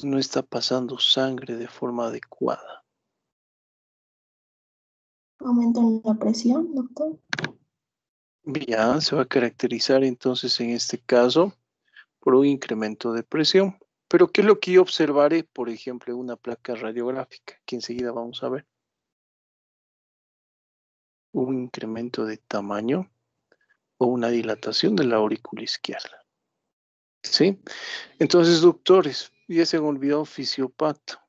No está pasando sangre de forma adecuada. ¿Aumenta la presión, doctor? Ya, se va a caracterizar entonces en este caso por un incremento de presión. Pero ¿qué es lo que yo observaré, por ejemplo, en una placa radiográfica, que enseguida vamos a ver? Un incremento de tamaño o una dilatación de la aurícula izquierda. ¿Sí? Entonces, doctores, ya se han olvidado fisiopato.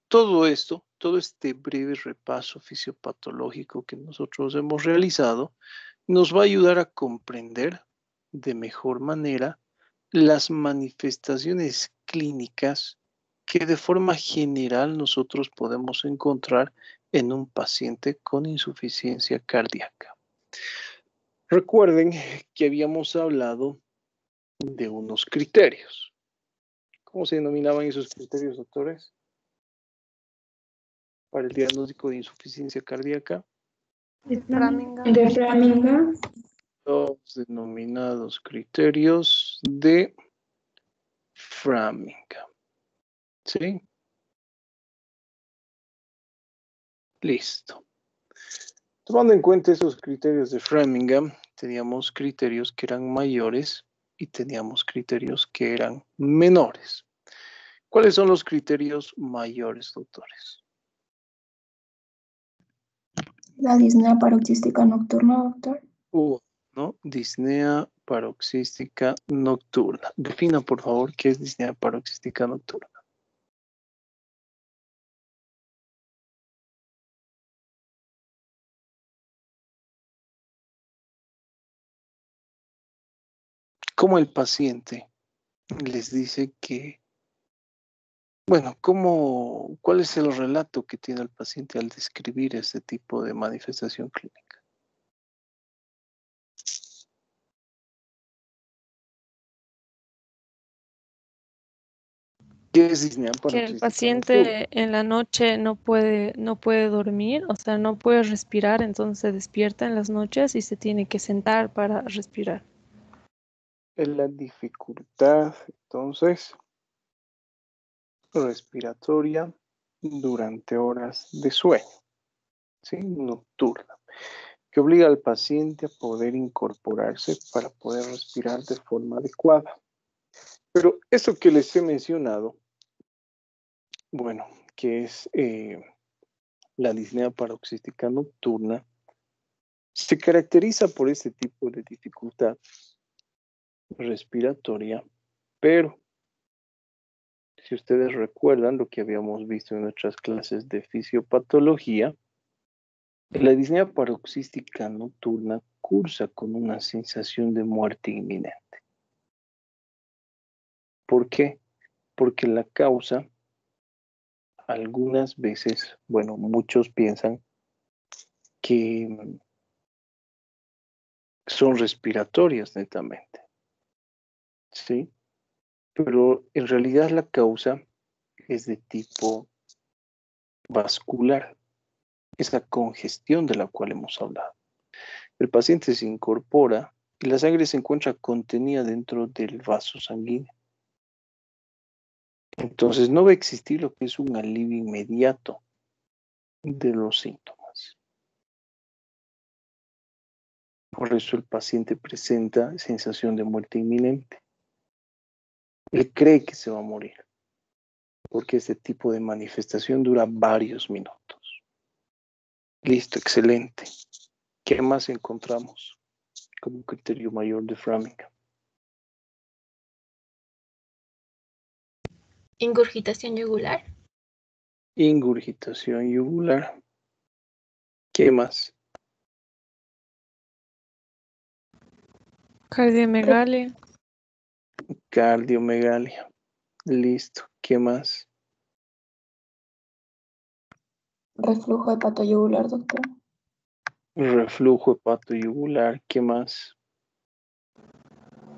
Todo esto, todo este breve repaso fisiopatológico que nosotros hemos realizado, nos va a ayudar a comprender de mejor manera las manifestaciones clínicas que de forma general nosotros podemos encontrar en un paciente con insuficiencia cardíaca. Recuerden que habíamos hablado de unos criterios. ¿Cómo se denominaban esos criterios, doctores? Para el diagnóstico de insuficiencia cardíaca. De Framingham. Los denominados criterios de Framingham. ¿Sí? Listo. Tomando en cuenta esos criterios de Framingham, teníamos criterios que eran mayores y teníamos criterios que eran menores. ¿Cuáles son los criterios mayores, doctores? La disnea paroxística nocturna, doctor. ¿No? Disnea paroxística nocturna. Defina, por favor, qué es disnea paroxística nocturna. ¿Cómo el paciente les dice que, bueno, cuál es el relato que tiene el paciente al describir este tipo de manifestación clínica? ¿Qué es disnea Que el paroxística nocturna? paciente en la noche no puede dormir, o sea, no puede respirar, entonces se despierta en las noches y se tiene que sentar para respirar. Es la dificultad, entonces, respiratoria durante horas de sueño, ¿sí? Nocturna, que obliga al paciente a poder incorporarse para poder respirar de forma adecuada. Pero eso que les he mencionado, bueno, que es la disnea paroxística nocturna, se caracteriza por este tipo de dificultad respiratoria, pero si ustedes recuerdan lo que habíamos visto en nuestras clases de fisiopatología, la disnea paroxística nocturna cursa con una sensación de muerte inminente. ¿Por qué? Porque la causa, algunas veces, bueno, muchos piensan que son respiratorias netamente, ¿sí? Pero en realidad la causa es de tipo vascular, esa congestión de la cual hemos hablado. El paciente se incorpora y la sangre se encuentra contenida dentro del vaso sanguíneo. Entonces no va a existir lo que es un alivio inmediato de los síntomas. Por eso el paciente presenta sensación de muerte inminente. Él cree que se va a morir, porque este tipo de manifestación dura varios minutos. Listo, excelente. ¿Qué más encontramos como criterio mayor de Framingham? Ingurgitación yugular. Ingurgitación yugular. ¿Qué más? Cardiomegalia. Cardiomegalia. Listo. ¿Qué más? Reflujo hepatoyugular, doctor. Reflujo hepatoyugular. ¿Qué más?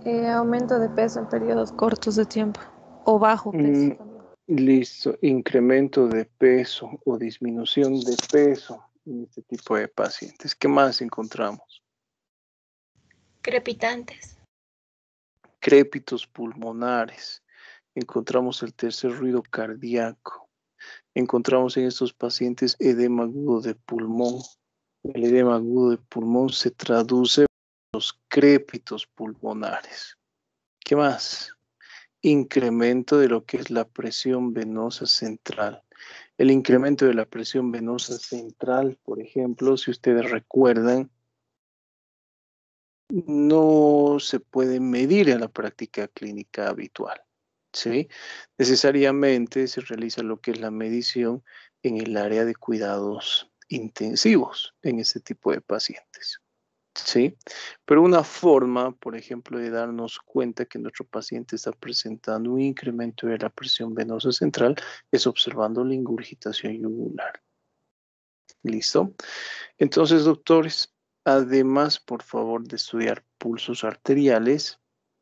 Aumento de peso en periodos cortos de tiempo o bajo peso también. Listo, incremento de peso o disminución de peso en este tipo de pacientes. ¿Qué más encontramos? Crepitantes. Crépitos pulmonares. Encontramos el tercer ruido cardíaco. Encontramos en estos pacientes edema agudo de pulmón. El edema agudo de pulmón se traduce en los crépitos pulmonares. ¿Qué más? Incremento de lo que es la presión venosa central. El incremento de la presión venosa central, por ejemplo, si ustedes recuerdan, no se puede medir en la práctica clínica habitual, ¿sí? Necesariamente se realiza lo que es la medición en el área de cuidados intensivos en este tipo de pacientes, ¿sí? Pero una forma, por ejemplo, de darnos cuenta que nuestro paciente está presentando un incremento de la presión venosa central es observando la ingurgitación yugular. ¿Listo? Entonces, doctores, además, por favor, de estudiar pulsos arteriales,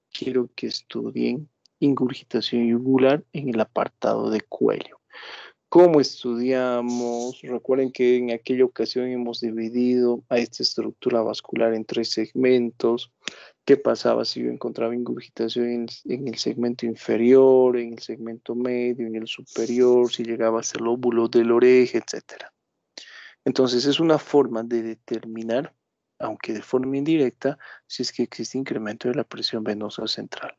quiero que estudien ingurgitación yugular en el apartado de cuello. ¿Cómo estudiamos? Recuerden que en aquella ocasión hemos dividido a esta estructura vascular en 3 segmentos. ¿Qué pasaba si yo encontraba ingurgitación en el segmento inferior, en el segmento medio, en el superior, si llegaba hasta el lóbulo de la oreja, etcétera? Entonces es una forma de determinar, aunque de forma indirecta, si es que existe incremento de la presión venosa central.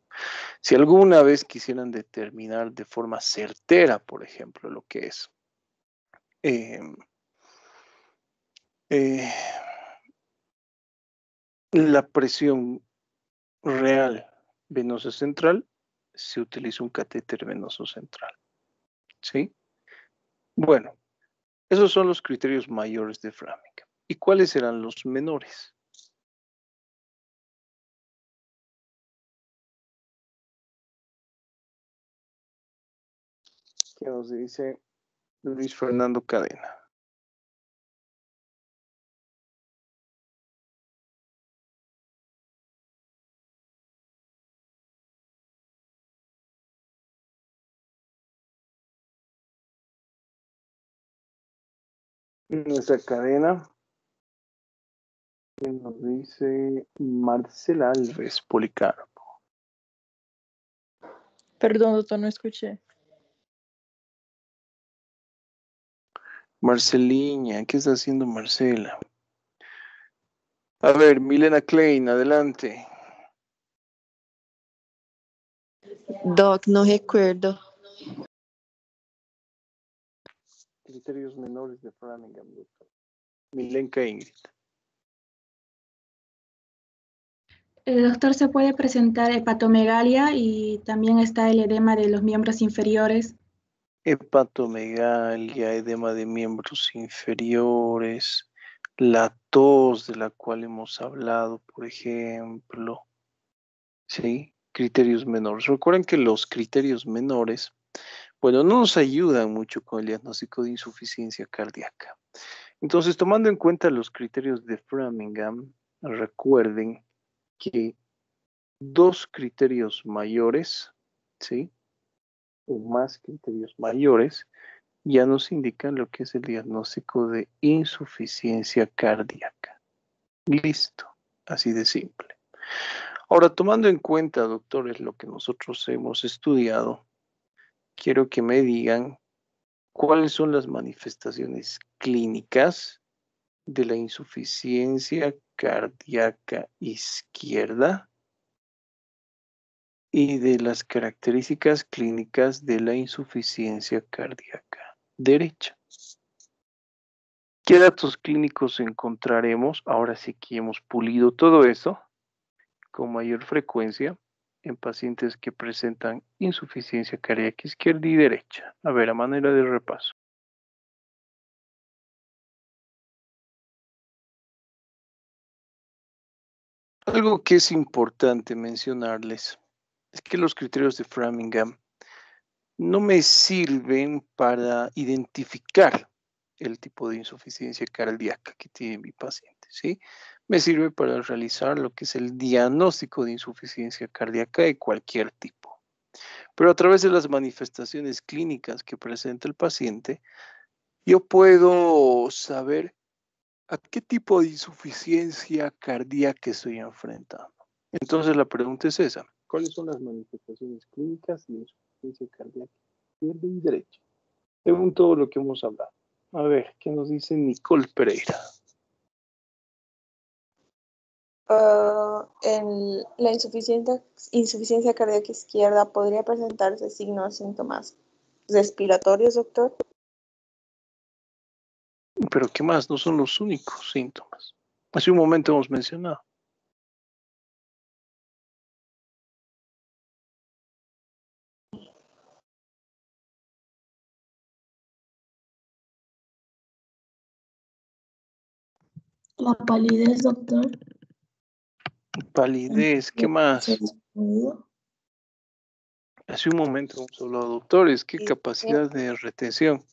Si alguna vez quisieran determinar de forma certera, por ejemplo, lo que es la presión real venosa central, se utiliza un catéter venoso central. ¿Sí? Bueno, esos son los criterios mayores de Framingham. ¿Y cuáles serán los menores? ¿Qué nos dice Luis Fernando Cadena? Nuestra cadena nos dice Marcela Alves Policarpo. Perdón, doctor, no escuché. Marceliña, ¿qué está haciendo Marcela? A ver, Milena Klein, adelante. Doc, no recuerdo. Criterios menores de Framingham, doctor. Milenka Ingrid. Doctor, se puede presentar hepatomegalia y también está el edema de los miembros inferiores. Hepatomegalia, edema de miembros inferiores, la tos de la cual hemos hablado, por ejemplo. ¿Sí? Criterios menores. Recuerden que los criterios menores, bueno, no nos ayudan mucho con el diagnóstico de insuficiencia cardíaca. Entonces, tomando en cuenta los criterios de Framingham, recuerden que 2 criterios mayores, ¿sí? O más criterios mayores, ya nos indican lo que es el diagnóstico de insuficiencia cardíaca. Listo, así de simple. Ahora, tomando en cuenta, doctores, lo que nosotros hemos estudiado, quiero que me digan cuáles son las manifestaciones clínicas de la insuficiencia cardíaca izquierda y de las características clínicas de la insuficiencia cardíaca derecha. ¿Qué datos clínicos encontraremos? Ahora sí que hemos pulido todo eso con mayor frecuencia en pacientes que presentan insuficiencia cardíaca izquierda y derecha. A ver, a manera de repaso. Algo que es importante mencionarles es que los criterios de Framingham no me sirven para identificar el tipo de insuficiencia cardíaca que tiene mi paciente. ¿sí? Me sirve para realizar lo que es el diagnóstico de insuficiencia cardíaca de cualquier tipo. Pero a través de las manifestaciones clínicas que presenta el paciente, yo puedo saber a qué tipo de insuficiencia cardíaca estoy enfrentando. Entonces la pregunta es esa. ¿Cuáles son las manifestaciones clínicas de insuficiencia cardíaca izquierda y derecha? Según todo lo que hemos hablado. A ver, ¿qué nos dice Nicole Pereira? En la insuficiencia cardíaca izquierda podría presentarse signos o síntomas respiratorios, doctor. Pero ¿qué más? No son los únicos síntomas. Hace un momento hemos mencionado. La palidez, doctor. Palidez, ¿qué más? Hace un momento hemos hablado, doctores, ¿qué capacidad de retención?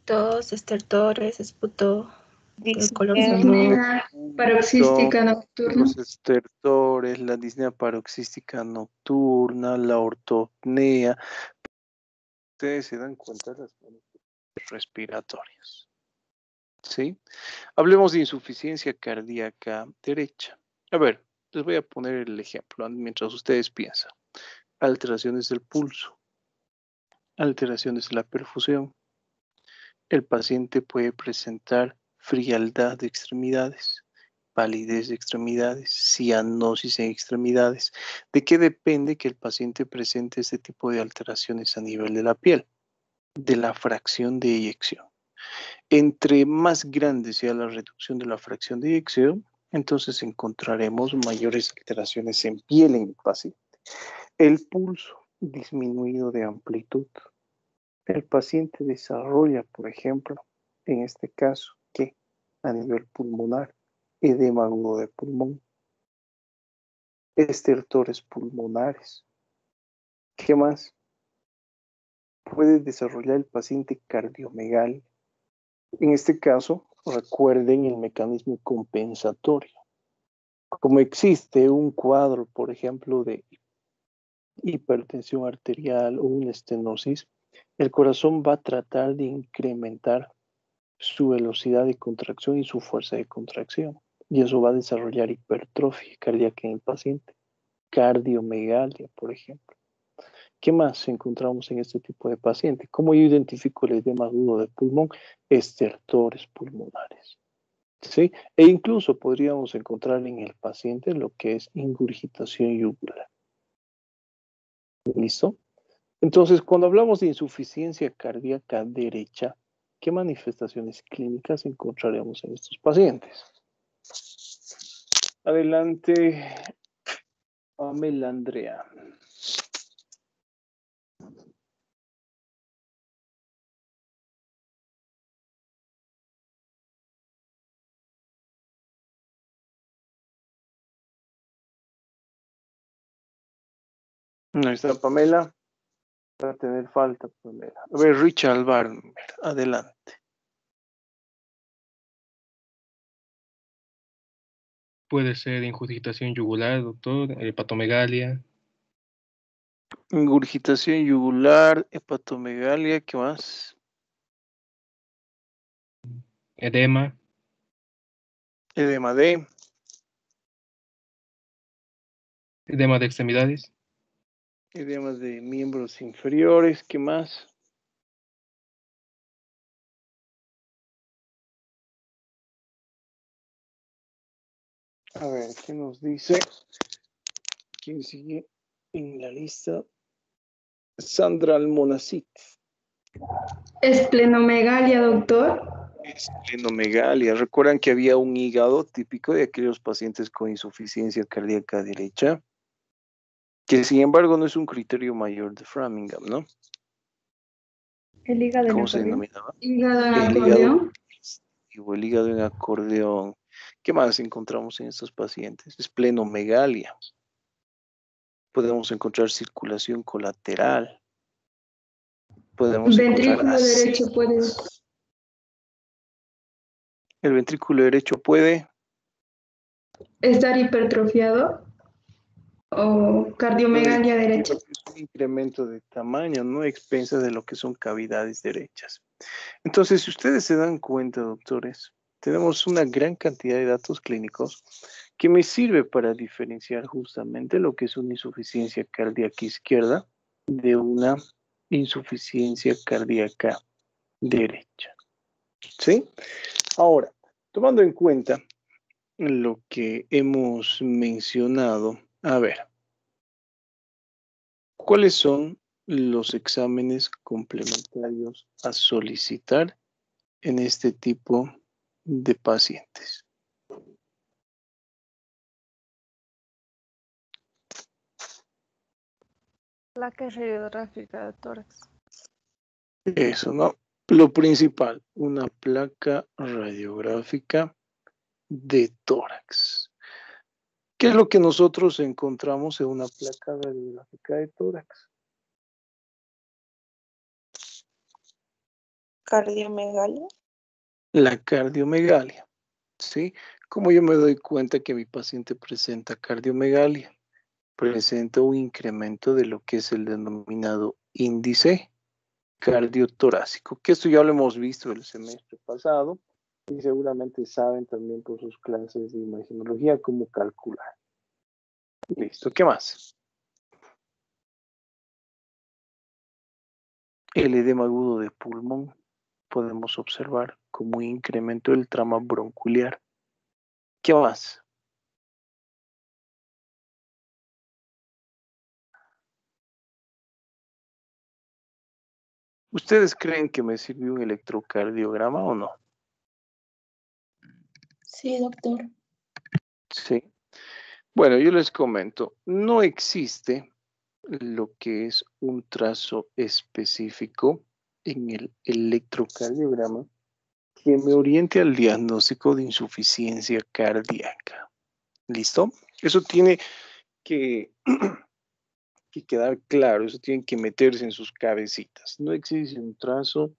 Tos, estertores, esputo, el color Disnea paroxística nocturna. Los estertores, la disnea paroxística nocturna, la ortopnea. Ustedes se dan cuenta de las manifestaciones respiratorias. ¿Sí? Hablemos de insuficiencia cardíaca derecha. A ver, les voy a poner el ejemplo mientras ustedes piensan. Alteraciones del pulso, alteraciones de la perfusión. El paciente puede presentar frialdad de extremidades, palidez de extremidades, cianosis en extremidades. ¿De qué depende que el paciente presente este tipo de alteraciones a nivel de la piel? De la fracción de eyección. Entre más grande sea la reducción de la fracción de eyección, entonces encontraremos mayores alteraciones en piel en el paciente. El pulso disminuido de amplitud. El paciente desarrolla, por ejemplo, en este caso, ¿qué? A nivel pulmonar, edema agudo de pulmón, estertores pulmonares. ¿Qué más? Puede desarrollar el paciente cardiomegalia. En este caso, recuerden el mecanismo compensatorio. Como existe un cuadro, por ejemplo, de hipertensión arterial o una estenosis, el corazón va a tratar de incrementar su velocidad de contracción y su fuerza de contracción. Y eso va a desarrollar hipertrofia cardíaca en el paciente. Cardiomegalia, por ejemplo. ¿Qué más encontramos en este tipo de paciente? ¿Cómo yo identifico el edema agudo de pulmón? Estertores pulmonares. ¿Sí? E incluso podríamos encontrar en el paciente lo que es ingurgitación yugular. ¿Listo? Entonces, cuando hablamos de insuficiencia cardíaca derecha, ¿qué manifestaciones clínicas encontraremos en estos pacientes? Adelante, Pamela Andrea. No está Pamela. Va a tener falta, Pamela. A ver, Richard Barber, adelante. Puede ser ingurgitación yugular, doctor, hepatomegalia. Ingurgitación yugular, hepatomegalia, ¿qué más? Edema. Edema de. Edema de extremidades. Edemas de miembros inferiores, ¿qué más? A ver, ¿qué nos dice? ¿Quién sigue en la lista? Sandra Almonacid. Esplenomegalia, doctor. Esplenomegalia. ¿Recuerdan que había un hígado típico de aquellos pacientes con insuficiencia cardíaca derecha? Que sin embargo no es un criterio mayor de Framingham, ¿no? El hígado ¿Cómo se denominaba? Hígado en El acordeón. el hígado en acordeón. ¿Qué más encontramos en estos pacientes? Esplenomegalia. Podemos encontrar circulación colateral. Podemos encontrar Ventrículo derecho puede. El ventrículo derecho puede ¿Estar hipertrofiado o cardiomegalia derecha? Es un incremento de tamaño, no a expensas de lo que son cavidades derechas. Entonces, si ustedes se dan cuenta, doctores, tenemos una gran cantidad de datos clínicos que me sirve para diferenciar justamente lo que es una insuficiencia cardíaca izquierda de una insuficiencia cardíaca derecha. ¿Sí? Ahora, tomando en cuenta lo que hemos mencionado, a ver, ¿cuáles son los exámenes complementarios a solicitar en este tipo de pacientes? Placa radiográfica de tórax. Eso, ¿no? Lo principal, una placa radiográfica de tórax. ¿Qué es lo que nosotros encontramos en una placa radiográfica de tórax? Cardiomegalia. La cardiomegalia, ¿sí? Como yo me doy cuenta que mi paciente presenta cardiomegalia, presenta un incremento de lo que es el denominado índice cardiotorácico, que esto ya lo hemos visto el semestre pasado y seguramente saben también por sus clases de imagenología cómo calcular. Listo, ¿qué más? El edema agudo de pulmón podemos observar como un incremento del trama bronquial. ¿Qué más? ¿Ustedes creen que me sirvió un electrocardiograma o no? Sí, doctor. Sí. Bueno, yo les comento, no existe lo que es un trazo específico en el electrocardiograma que me oriente al diagnóstico de insuficiencia cardíaca. ¿Listo? Eso tiene que, que quedar claro, eso tiene que meterse en sus cabecitas. No existe un trazo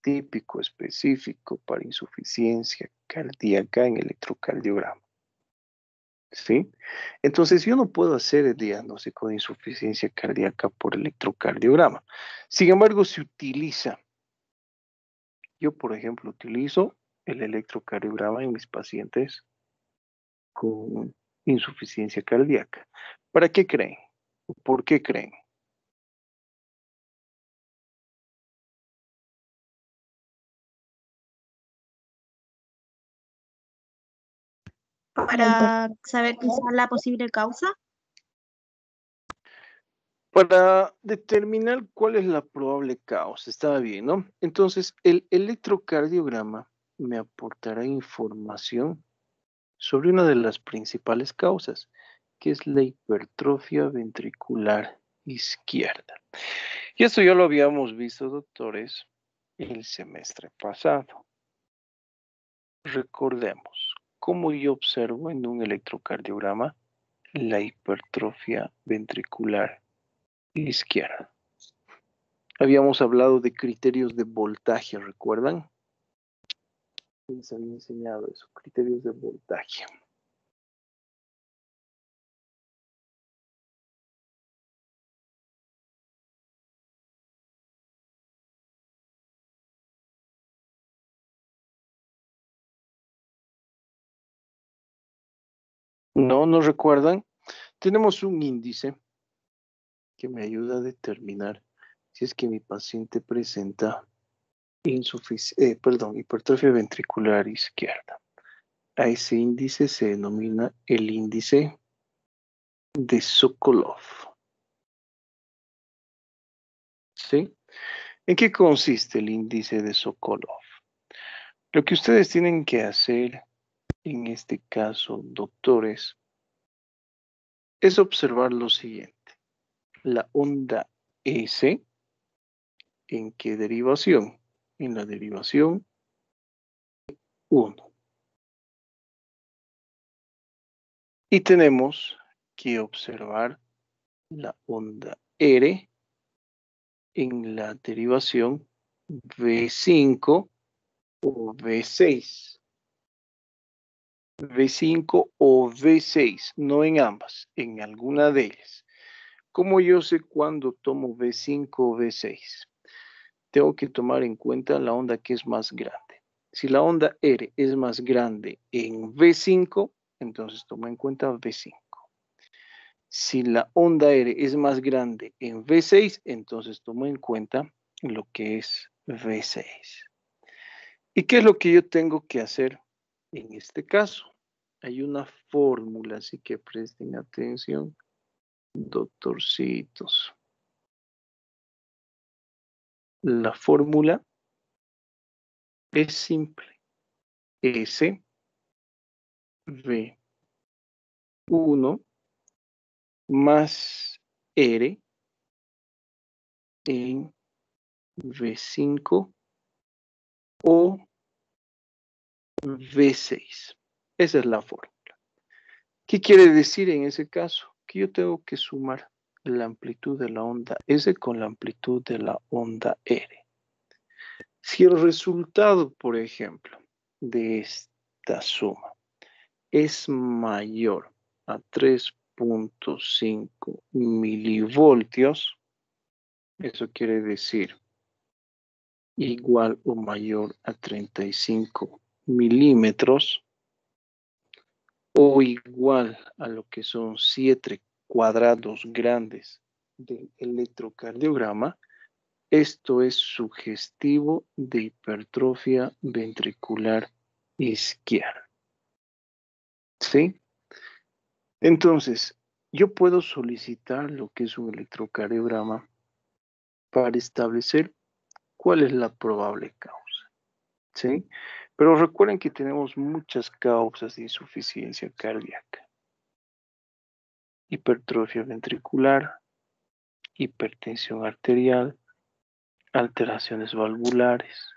típico, específico para insuficiencia cardíaca en electrocardiograma. ¿Sí? Entonces yo no puedo hacer el diagnóstico de insuficiencia cardíaca por electrocardiograma. Sin embargo, se utiliza. Yo, por ejemplo, utilizo el electrocardiograma en mis pacientes con insuficiencia cardíaca. ¿Para qué creen? ¿Por qué creen? Para saber quizás la posible causa. Para determinar cuál es la probable causa, estaba bien, ¿no? Entonces, el electrocardiograma me aportará información sobre una de las principales causas, que es la hipertrofia ventricular izquierda. Y esto ya lo habíamos visto, doctores, el semestre pasado. Recordemos, ¿cómo yo observo en un electrocardiograma la hipertrofia ventricular izquierda? Habíamos hablado de criterios de voltaje, ¿recuerdan? Les había enseñado eso, criterios de voltaje. ¿No recuerdan? Tenemos un índice que me ayuda a determinar si es que mi paciente presenta hipertrofia ventricular izquierda. A ese índice se denomina el índice de Sokolov. ¿Sí? ¿En qué consiste el índice de Sokolov? Lo que ustedes tienen que hacer en este caso, doctores, es observar lo siguiente. La onda S, ¿en qué derivación? En la derivación 1. Y tenemos que observar la onda R en la derivación V5 o V6. V5 o V6, no en ambas, en alguna de ellas. ¿Cómo yo sé cuándo tomo V5 o V6? Tengo que tomar en cuenta la onda que es más grande. Si la onda R es más grande en V5, entonces toma en cuenta V5. Si la onda R es más grande en V6, entonces tomo en cuenta lo que es V6. ¿Y qué es lo que yo tengo que hacer en este caso? Hay una fórmula, así que presten atención, doctorcitos. La fórmula es simple. S, V1 más R en V5 o V6. Esa es la fórmula. ¿Qué quiere decir en ese caso? Que yo tengo que sumar la amplitud de la onda S con la amplitud de la onda R. Si el resultado, por ejemplo, de esta suma es mayor a 3.5 milivoltios, eso quiere decir igual o mayor a 35 milímetros, o igual a lo que son 7 cuadrados grandes del electrocardiograma, esto es sugestivo de hipertrofia ventricular izquierda. ¿Sí? Entonces, yo puedo solicitar lo que es un electrocardiograma para establecer cuál es la probable causa. ¿Sí? Pero recuerden que tenemos muchas causas de insuficiencia cardíaca. Hipertrofia ventricular, hipertensión arterial, alteraciones valvulares.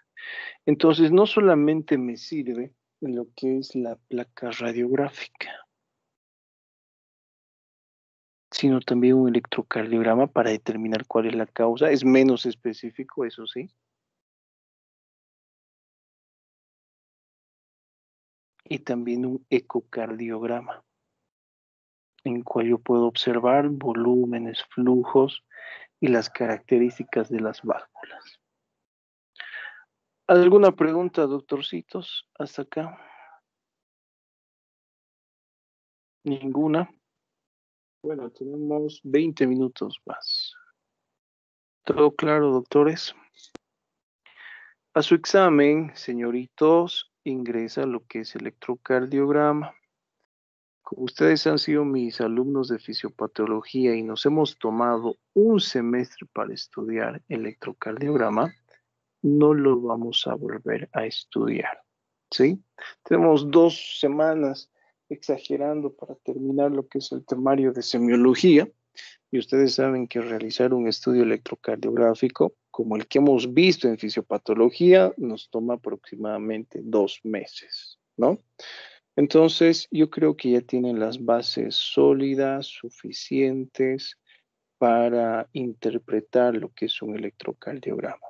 Entonces, no solamente me sirve lo que es la placa radiográfica, sino también un electrocardiograma para determinar cuál es la causa. Es menos específico, eso sí. Y también un ecocardiograma, en cual yo puedo observar volúmenes, flujos y las características de las válvulas. ¿Alguna pregunta, doctorcitos, hasta acá? ¿Ninguna? Bueno, tenemos 20 minutos más. ¿Todo claro, doctores? A su examen, señoritos, ingresa lo que es electrocardiograma. Como ustedes han sido mis alumnos de fisiopatología y nos hemos tomado un semestre para estudiar electrocardiograma, no lo vamos a volver a estudiar, ¿sí? Tenemos 2 semanas exagerando para terminar lo que es el temario de semiología, y ustedes saben que realizar un estudio electrocardiográfico, como el que hemos visto en fisiopatología, nos toma aproximadamente 2 meses, ¿no? Entonces, yo creo que ya tienen las bases sólidas, suficientes para interpretar lo que es un electrocardiograma.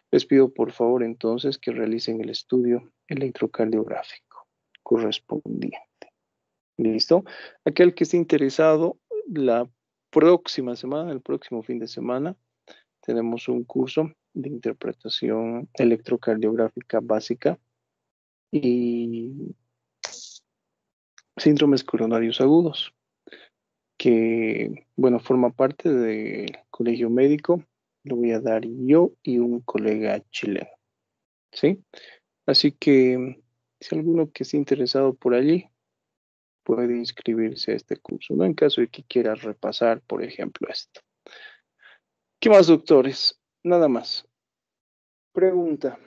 Les pido por favor entonces que realicen el estudio electrocardiográfico correspondiente. ¿Listo? Aquel que esté interesado, la próxima semana, el próximo fin de semana, tenemos un curso de interpretación electrocardiográfica básica y síndromes coronarios agudos, que, bueno, forma parte del colegio médico. Lo voy a dar yo y un colega chileno, ¿sí? Así que, si alguno que esté interesado por allí, puede inscribirse a este curso, ¿no? En caso de que quiera repasar, por ejemplo, esto. ¿Qué más, doctores? Nada más. Pregunta.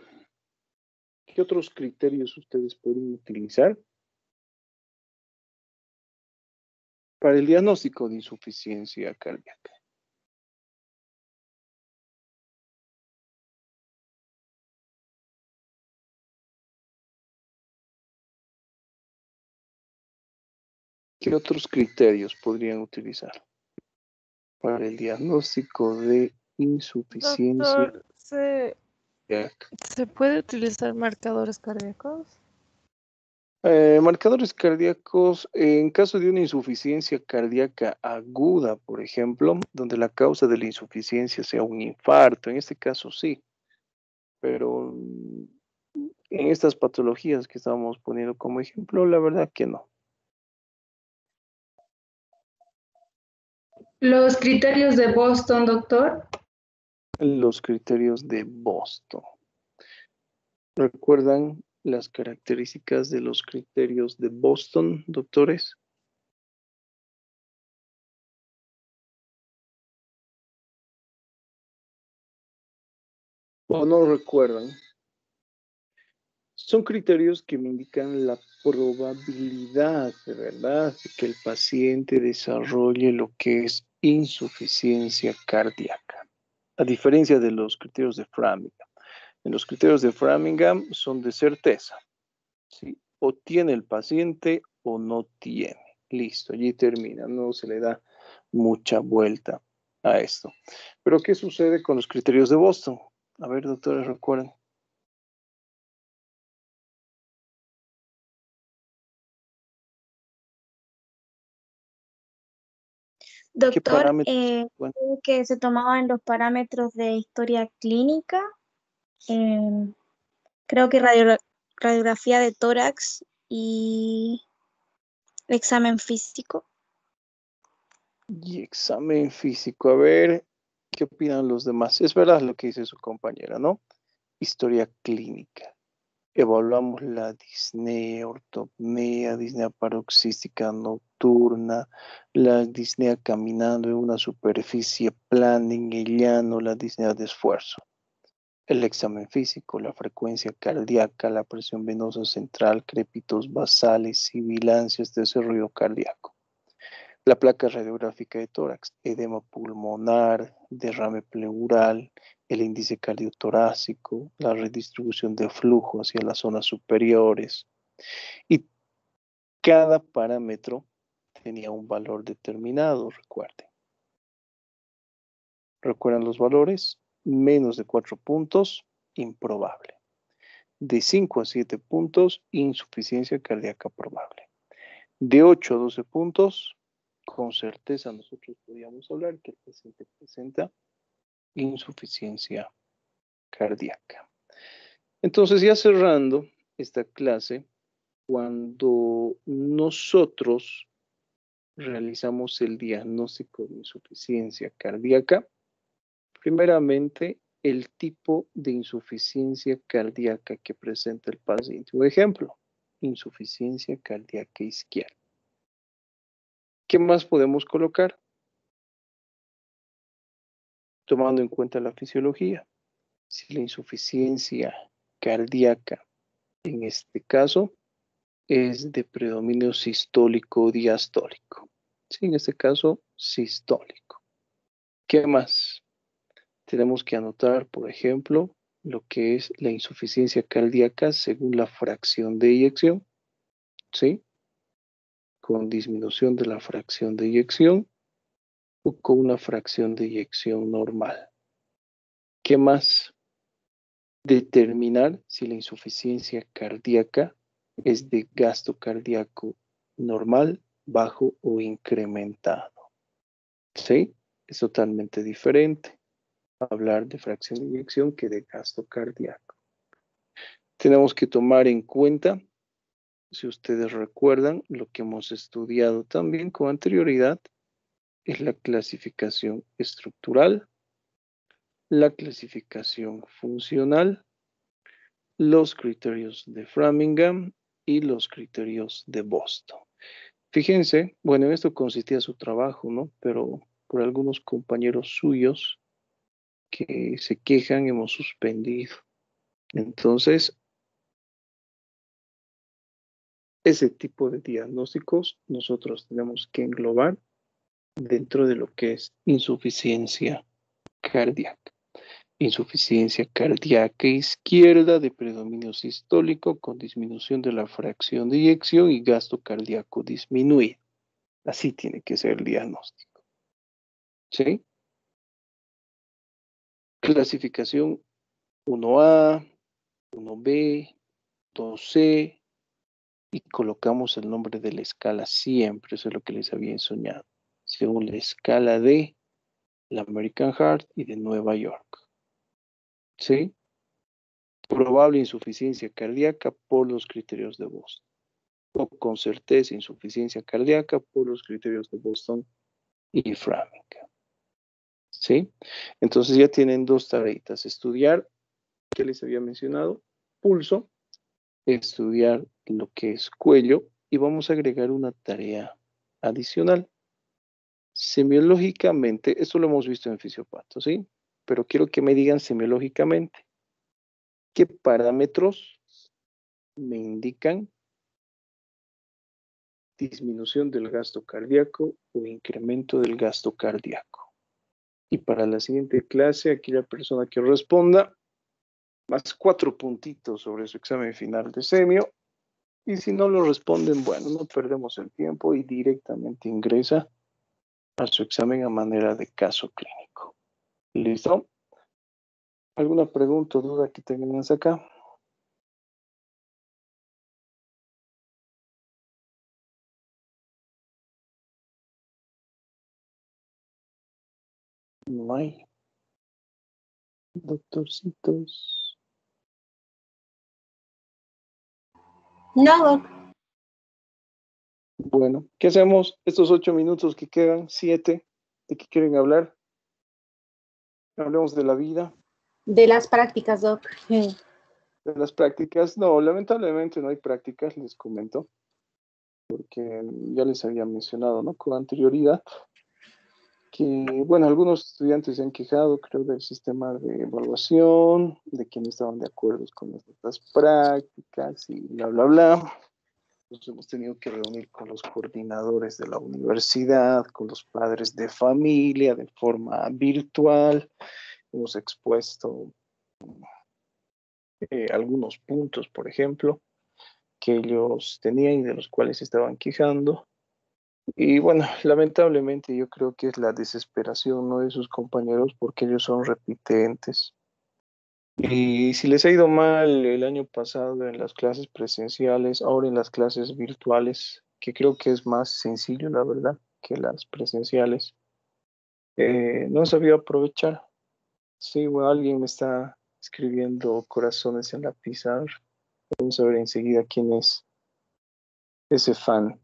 ¿Qué otros criterios ustedes pueden utilizar para el diagnóstico de insuficiencia cardíaca? ¿Qué otros criterios podrían utilizar para el diagnóstico de insuficiencia Doctor, ¿se cardíaca? puede utilizar marcadores cardíacos? Marcadores cardíacos, en caso de una insuficiencia cardíaca aguda, por ejemplo, donde la causa de la insuficiencia sea un infarto, en este caso sí, pero en estas patologías que estamos poniendo como ejemplo, la verdad que no. Los criterios de Boston, doctor. Los criterios de Boston. ¿Recuerdan las características de los criterios de Boston, doctores? ¿O no recuerdan? Son criterios que me indican la probabilidad, de verdad, de que el paciente desarrolle lo que es insuficiencia cardíaca. A diferencia de los criterios de Framingham. En los criterios de Framingham son de certeza. ¿Sí? O tiene el paciente o no tiene. Listo, allí termina. No se le da mucha vuelta a esto. Pero ¿qué sucede con los criterios de Boston? A ver, doctores, recuerden. Doctor, Bueno, que se tomaban los parámetros de historia clínica, creo que radiografía de tórax y examen físico. y examen físico. A ver, ¿qué opinan los demás? Es verdad lo que dice su compañera, ¿no? Historia clínica. Evaluamos la disnea, ortopnea, disnea paroxística nocturna, la disnea caminando en una superficie plana en el llano, la disnea de esfuerzo. El examen físico, la frecuencia cardíaca, la presión venosa central, crépitos basales, sibilancias de ese ruido cardíaco. La placa radiográfica de tórax, edema pulmonar, derrame pleural, el índice cardiotorácico, la redistribución de flujo hacia las zonas superiores. Y cada parámetro tenía un valor determinado, recuerden. ¿Recuerdan los valores? Menos de 4 puntos, improbable. De 5 a 7 puntos, insuficiencia cardíaca probable. De 8 a 12 puntos, con certeza nosotros podríamos hablar que el paciente presenta insuficiencia cardíaca. Entonces, ya cerrando esta clase, cuando nosotros realizamos el diagnóstico de insuficiencia cardíaca, primeramente el tipo de insuficiencia cardíaca que presenta el paciente. Un ejemplo, insuficiencia cardíaca izquierda. ¿Qué más podemos colocar? Tomando en cuenta la fisiología. Si la insuficiencia cardíaca, en este caso, es de predominio sistólico o diastólico. Sí, en este caso, sistólico. ¿Qué más? Tenemos que anotar, por ejemplo, lo que es la insuficiencia cardíaca según la fracción de eyección, ¿sí? Con disminución de la fracción de eyección o con una fracción de eyección normal. ¿Qué más? Determinar si la insuficiencia cardíaca es de gasto cardíaco normal, bajo o incrementado. ¿Sí? Es totalmente diferente hablar de fracción de eyección que de gasto cardíaco. Tenemos que tomar en cuenta, si ustedes recuerdan, lo que hemos estudiado también con anterioridad, es la clasificación estructural, la clasificación funcional, los criterios de Framingham y los criterios de Boston. Fíjense, bueno, en esto consistía su trabajo, ¿no? Pero por algunos compañeros suyos que se quejan hemos suspendido. Entonces, ese tipo de diagnósticos nosotros tenemos que englobar dentro de lo que es insuficiencia cardíaca. Insuficiencia cardíaca izquierda de predominio sistólico con disminución de la fracción de eyección y gasto cardíaco disminuido. Así tiene que ser el diagnóstico. ¿Sí? Clasificación 1A, 1B, 2C, y colocamos el nombre de la escala siempre, eso es lo que les había enseñado, según la escala de la American Heart y de Nueva York. ¿Sí? Probable insuficiencia cardíaca por los criterios de Boston. O con certeza insuficiencia cardíaca por los criterios de Boston y Framingham. ¿Sí? Entonces ya tienen dos tareitas. Estudiar, ¿qué les había mencionado? Pulso. Estudiar lo que es cuello. Y vamos a agregar una tarea adicional. Semiológicamente, esto lo hemos visto en fisiopato, ¿sí? Pero quiero que me digan semiológicamente qué parámetros me indican disminución del gasto cardíaco o incremento del gasto cardíaco. Y para la siguiente clase, aquella persona que responda, más 4 puntitos sobre su examen final de semio. Y si no lo responden, bueno, no perdemos el tiempo y directamente ingresa a su examen a manera de caso clínico. ¿Listo? ¿Alguna pregunta o duda que tengan hasta acá? No hay. Doctorcitos. No, Doc. Bueno, ¿qué hacemos? Estos 8 minutos que quedan, 7, ¿de qué quieren hablar? Hablemos de la vida, De las prácticas, Doc. de las prácticas. No, lamentablemente no hay prácticas, les comento, porque ya les había mencionado, ¿no? Con anterioridad, que, bueno, algunos estudiantes se han quejado, creo, del sistema de evaluación, de que no estaban de acuerdo con estas prácticas y bla, bla, bla. Nos hemos tenido que reunir con los coordinadores de la universidad, con los padres de familia, de forma virtual. Hemos expuesto algunos puntos, por ejemplo, que ellos tenían y de los cuales se estaban quejando. Y bueno, lamentablemente yo creo que es la desesperación, ¿no?, de sus compañeros porque ellos son repitentes. Y si les ha ido mal el año pasado en las clases presenciales, ahora en las clases virtuales, que creo que es más sencillo, la verdad, que las presenciales, no han sabido aprovechar. Sí, bueno, alguien me está escribiendo corazones en la pizarra. Vamos a ver enseguida quién es ese fan.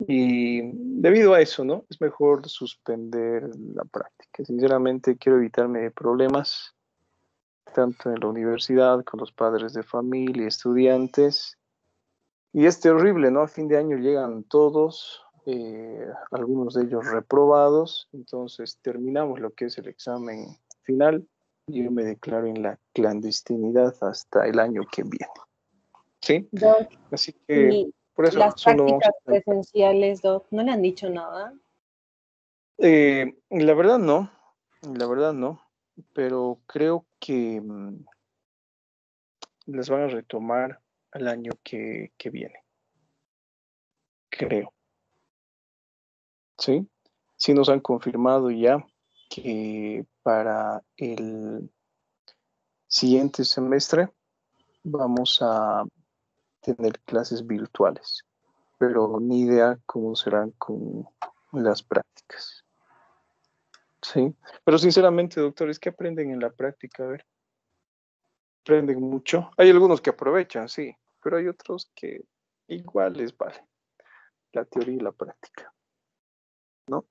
Y debido a eso, ¿no? Es mejor suspender la práctica. Sinceramente, quiero evitarme problemas, tanto en la universidad, con los padres de familia, estudiantes. Y es terrible, ¿no? A fin de año llegan todos, algunos de ellos reprobados. Entonces terminamos lo que es el examen final y yo me declaro en la clandestinidad hasta el año que viene. ¿Sí? Doc, Así que y por eso las solo vamos prácticas a... presenciales, Doc, ¿no le han dicho nada? La verdad no, pero creo que las van a retomar el año que viene, creo. ¿Sí? Sí nos han confirmado ya que para el siguiente semestre vamos a tener clases virtuales, pero ni idea cómo serán con las prácticas. Sí, pero sinceramente, doctores, ¿qué aprenden en la práctica? A ver, aprenden mucho. Hay algunos que aprovechan, sí, pero hay otros que igual les vale la teoría y la práctica, ¿no?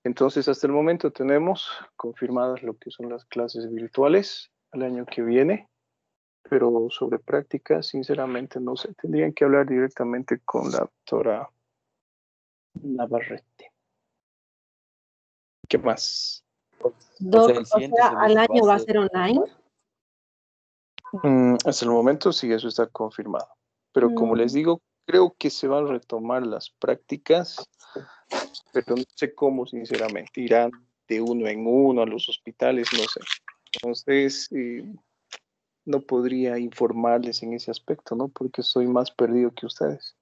Entonces, hasta el momento tenemos confirmadas lo que son las clases virtuales el año que viene, pero sobre práctica, sinceramente, no sé. Tendrían que hablar directamente con la doctora Navarrete. ¿Qué más? Doc, o sea, ¿al año va a ser online? Hasta el momento sí, eso está confirmado. Pero como les digo, creo que se van a retomar las prácticas, pero no sé cómo, sinceramente. Irán de uno en uno a los hospitales, no sé. Entonces, no podría informarles en ese aspecto, ¿no? Porque soy más perdido que ustedes.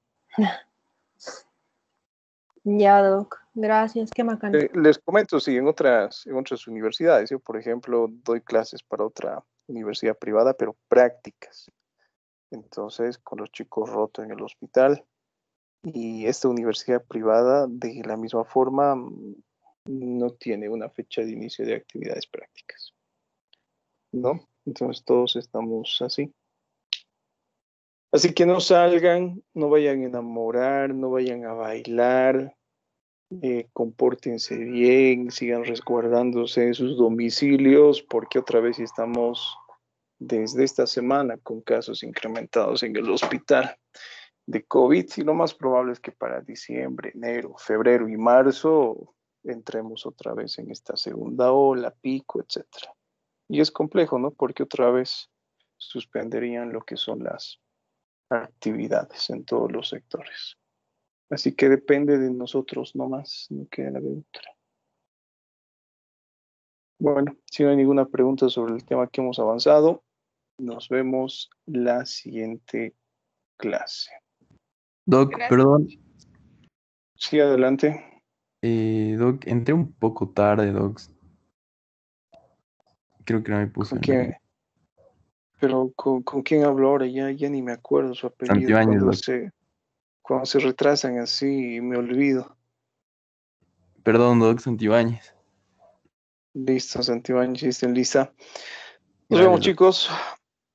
Ya, Doc. Gracias, qué bacán. Les comento, sí, en otras universidades. Yo, por ejemplo, doy clases para otra universidad privada, pero prácticas. Entonces, con los chicos rotos en el hospital. Y esta universidad privada, de la misma forma, no tiene una fecha de inicio de actividades prácticas, ¿no? Entonces todos estamos así. Así que no salgan, no vayan a enamorar, no vayan a bailar, compórtense bien, sigan resguardándose en sus domicilios, porque otra vez estamos desde esta semana con casos incrementados en el hospital de COVID, y lo más probable es que para diciembre, enero, febrero y marzo entremos otra vez en esta segunda ola, pico, etc. Y es complejo, ¿no? Porque otra vez suspenderían lo que son las actividades en todos los sectores. Así que depende de nosotros nomás, no queda de otra. Bueno, si no hay ninguna pregunta sobre el tema que hemos avanzado, nos vemos la siguiente clase. Doc, Gracias. perdón. Sí, adelante. Doc, entré un poco tarde, Doc. Creo que no me puse. ¿Con quién? Pero ¿con quién hablo ahora? Ya ni me acuerdo su apellido. Santibáñez, Doc. Cuando se retrasan así, me olvido. Perdón, Doc, Santibáñez. Listo, Santibáñez, ¿estén lista? Nos Dale, vemos, Doc. chicos.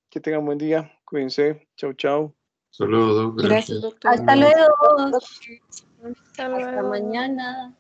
Que tengan buen día. Cuídense. Chau, chau. Saludos, Doc. Gracias, doctor. Hasta luego. Hasta luego. Hasta mañana.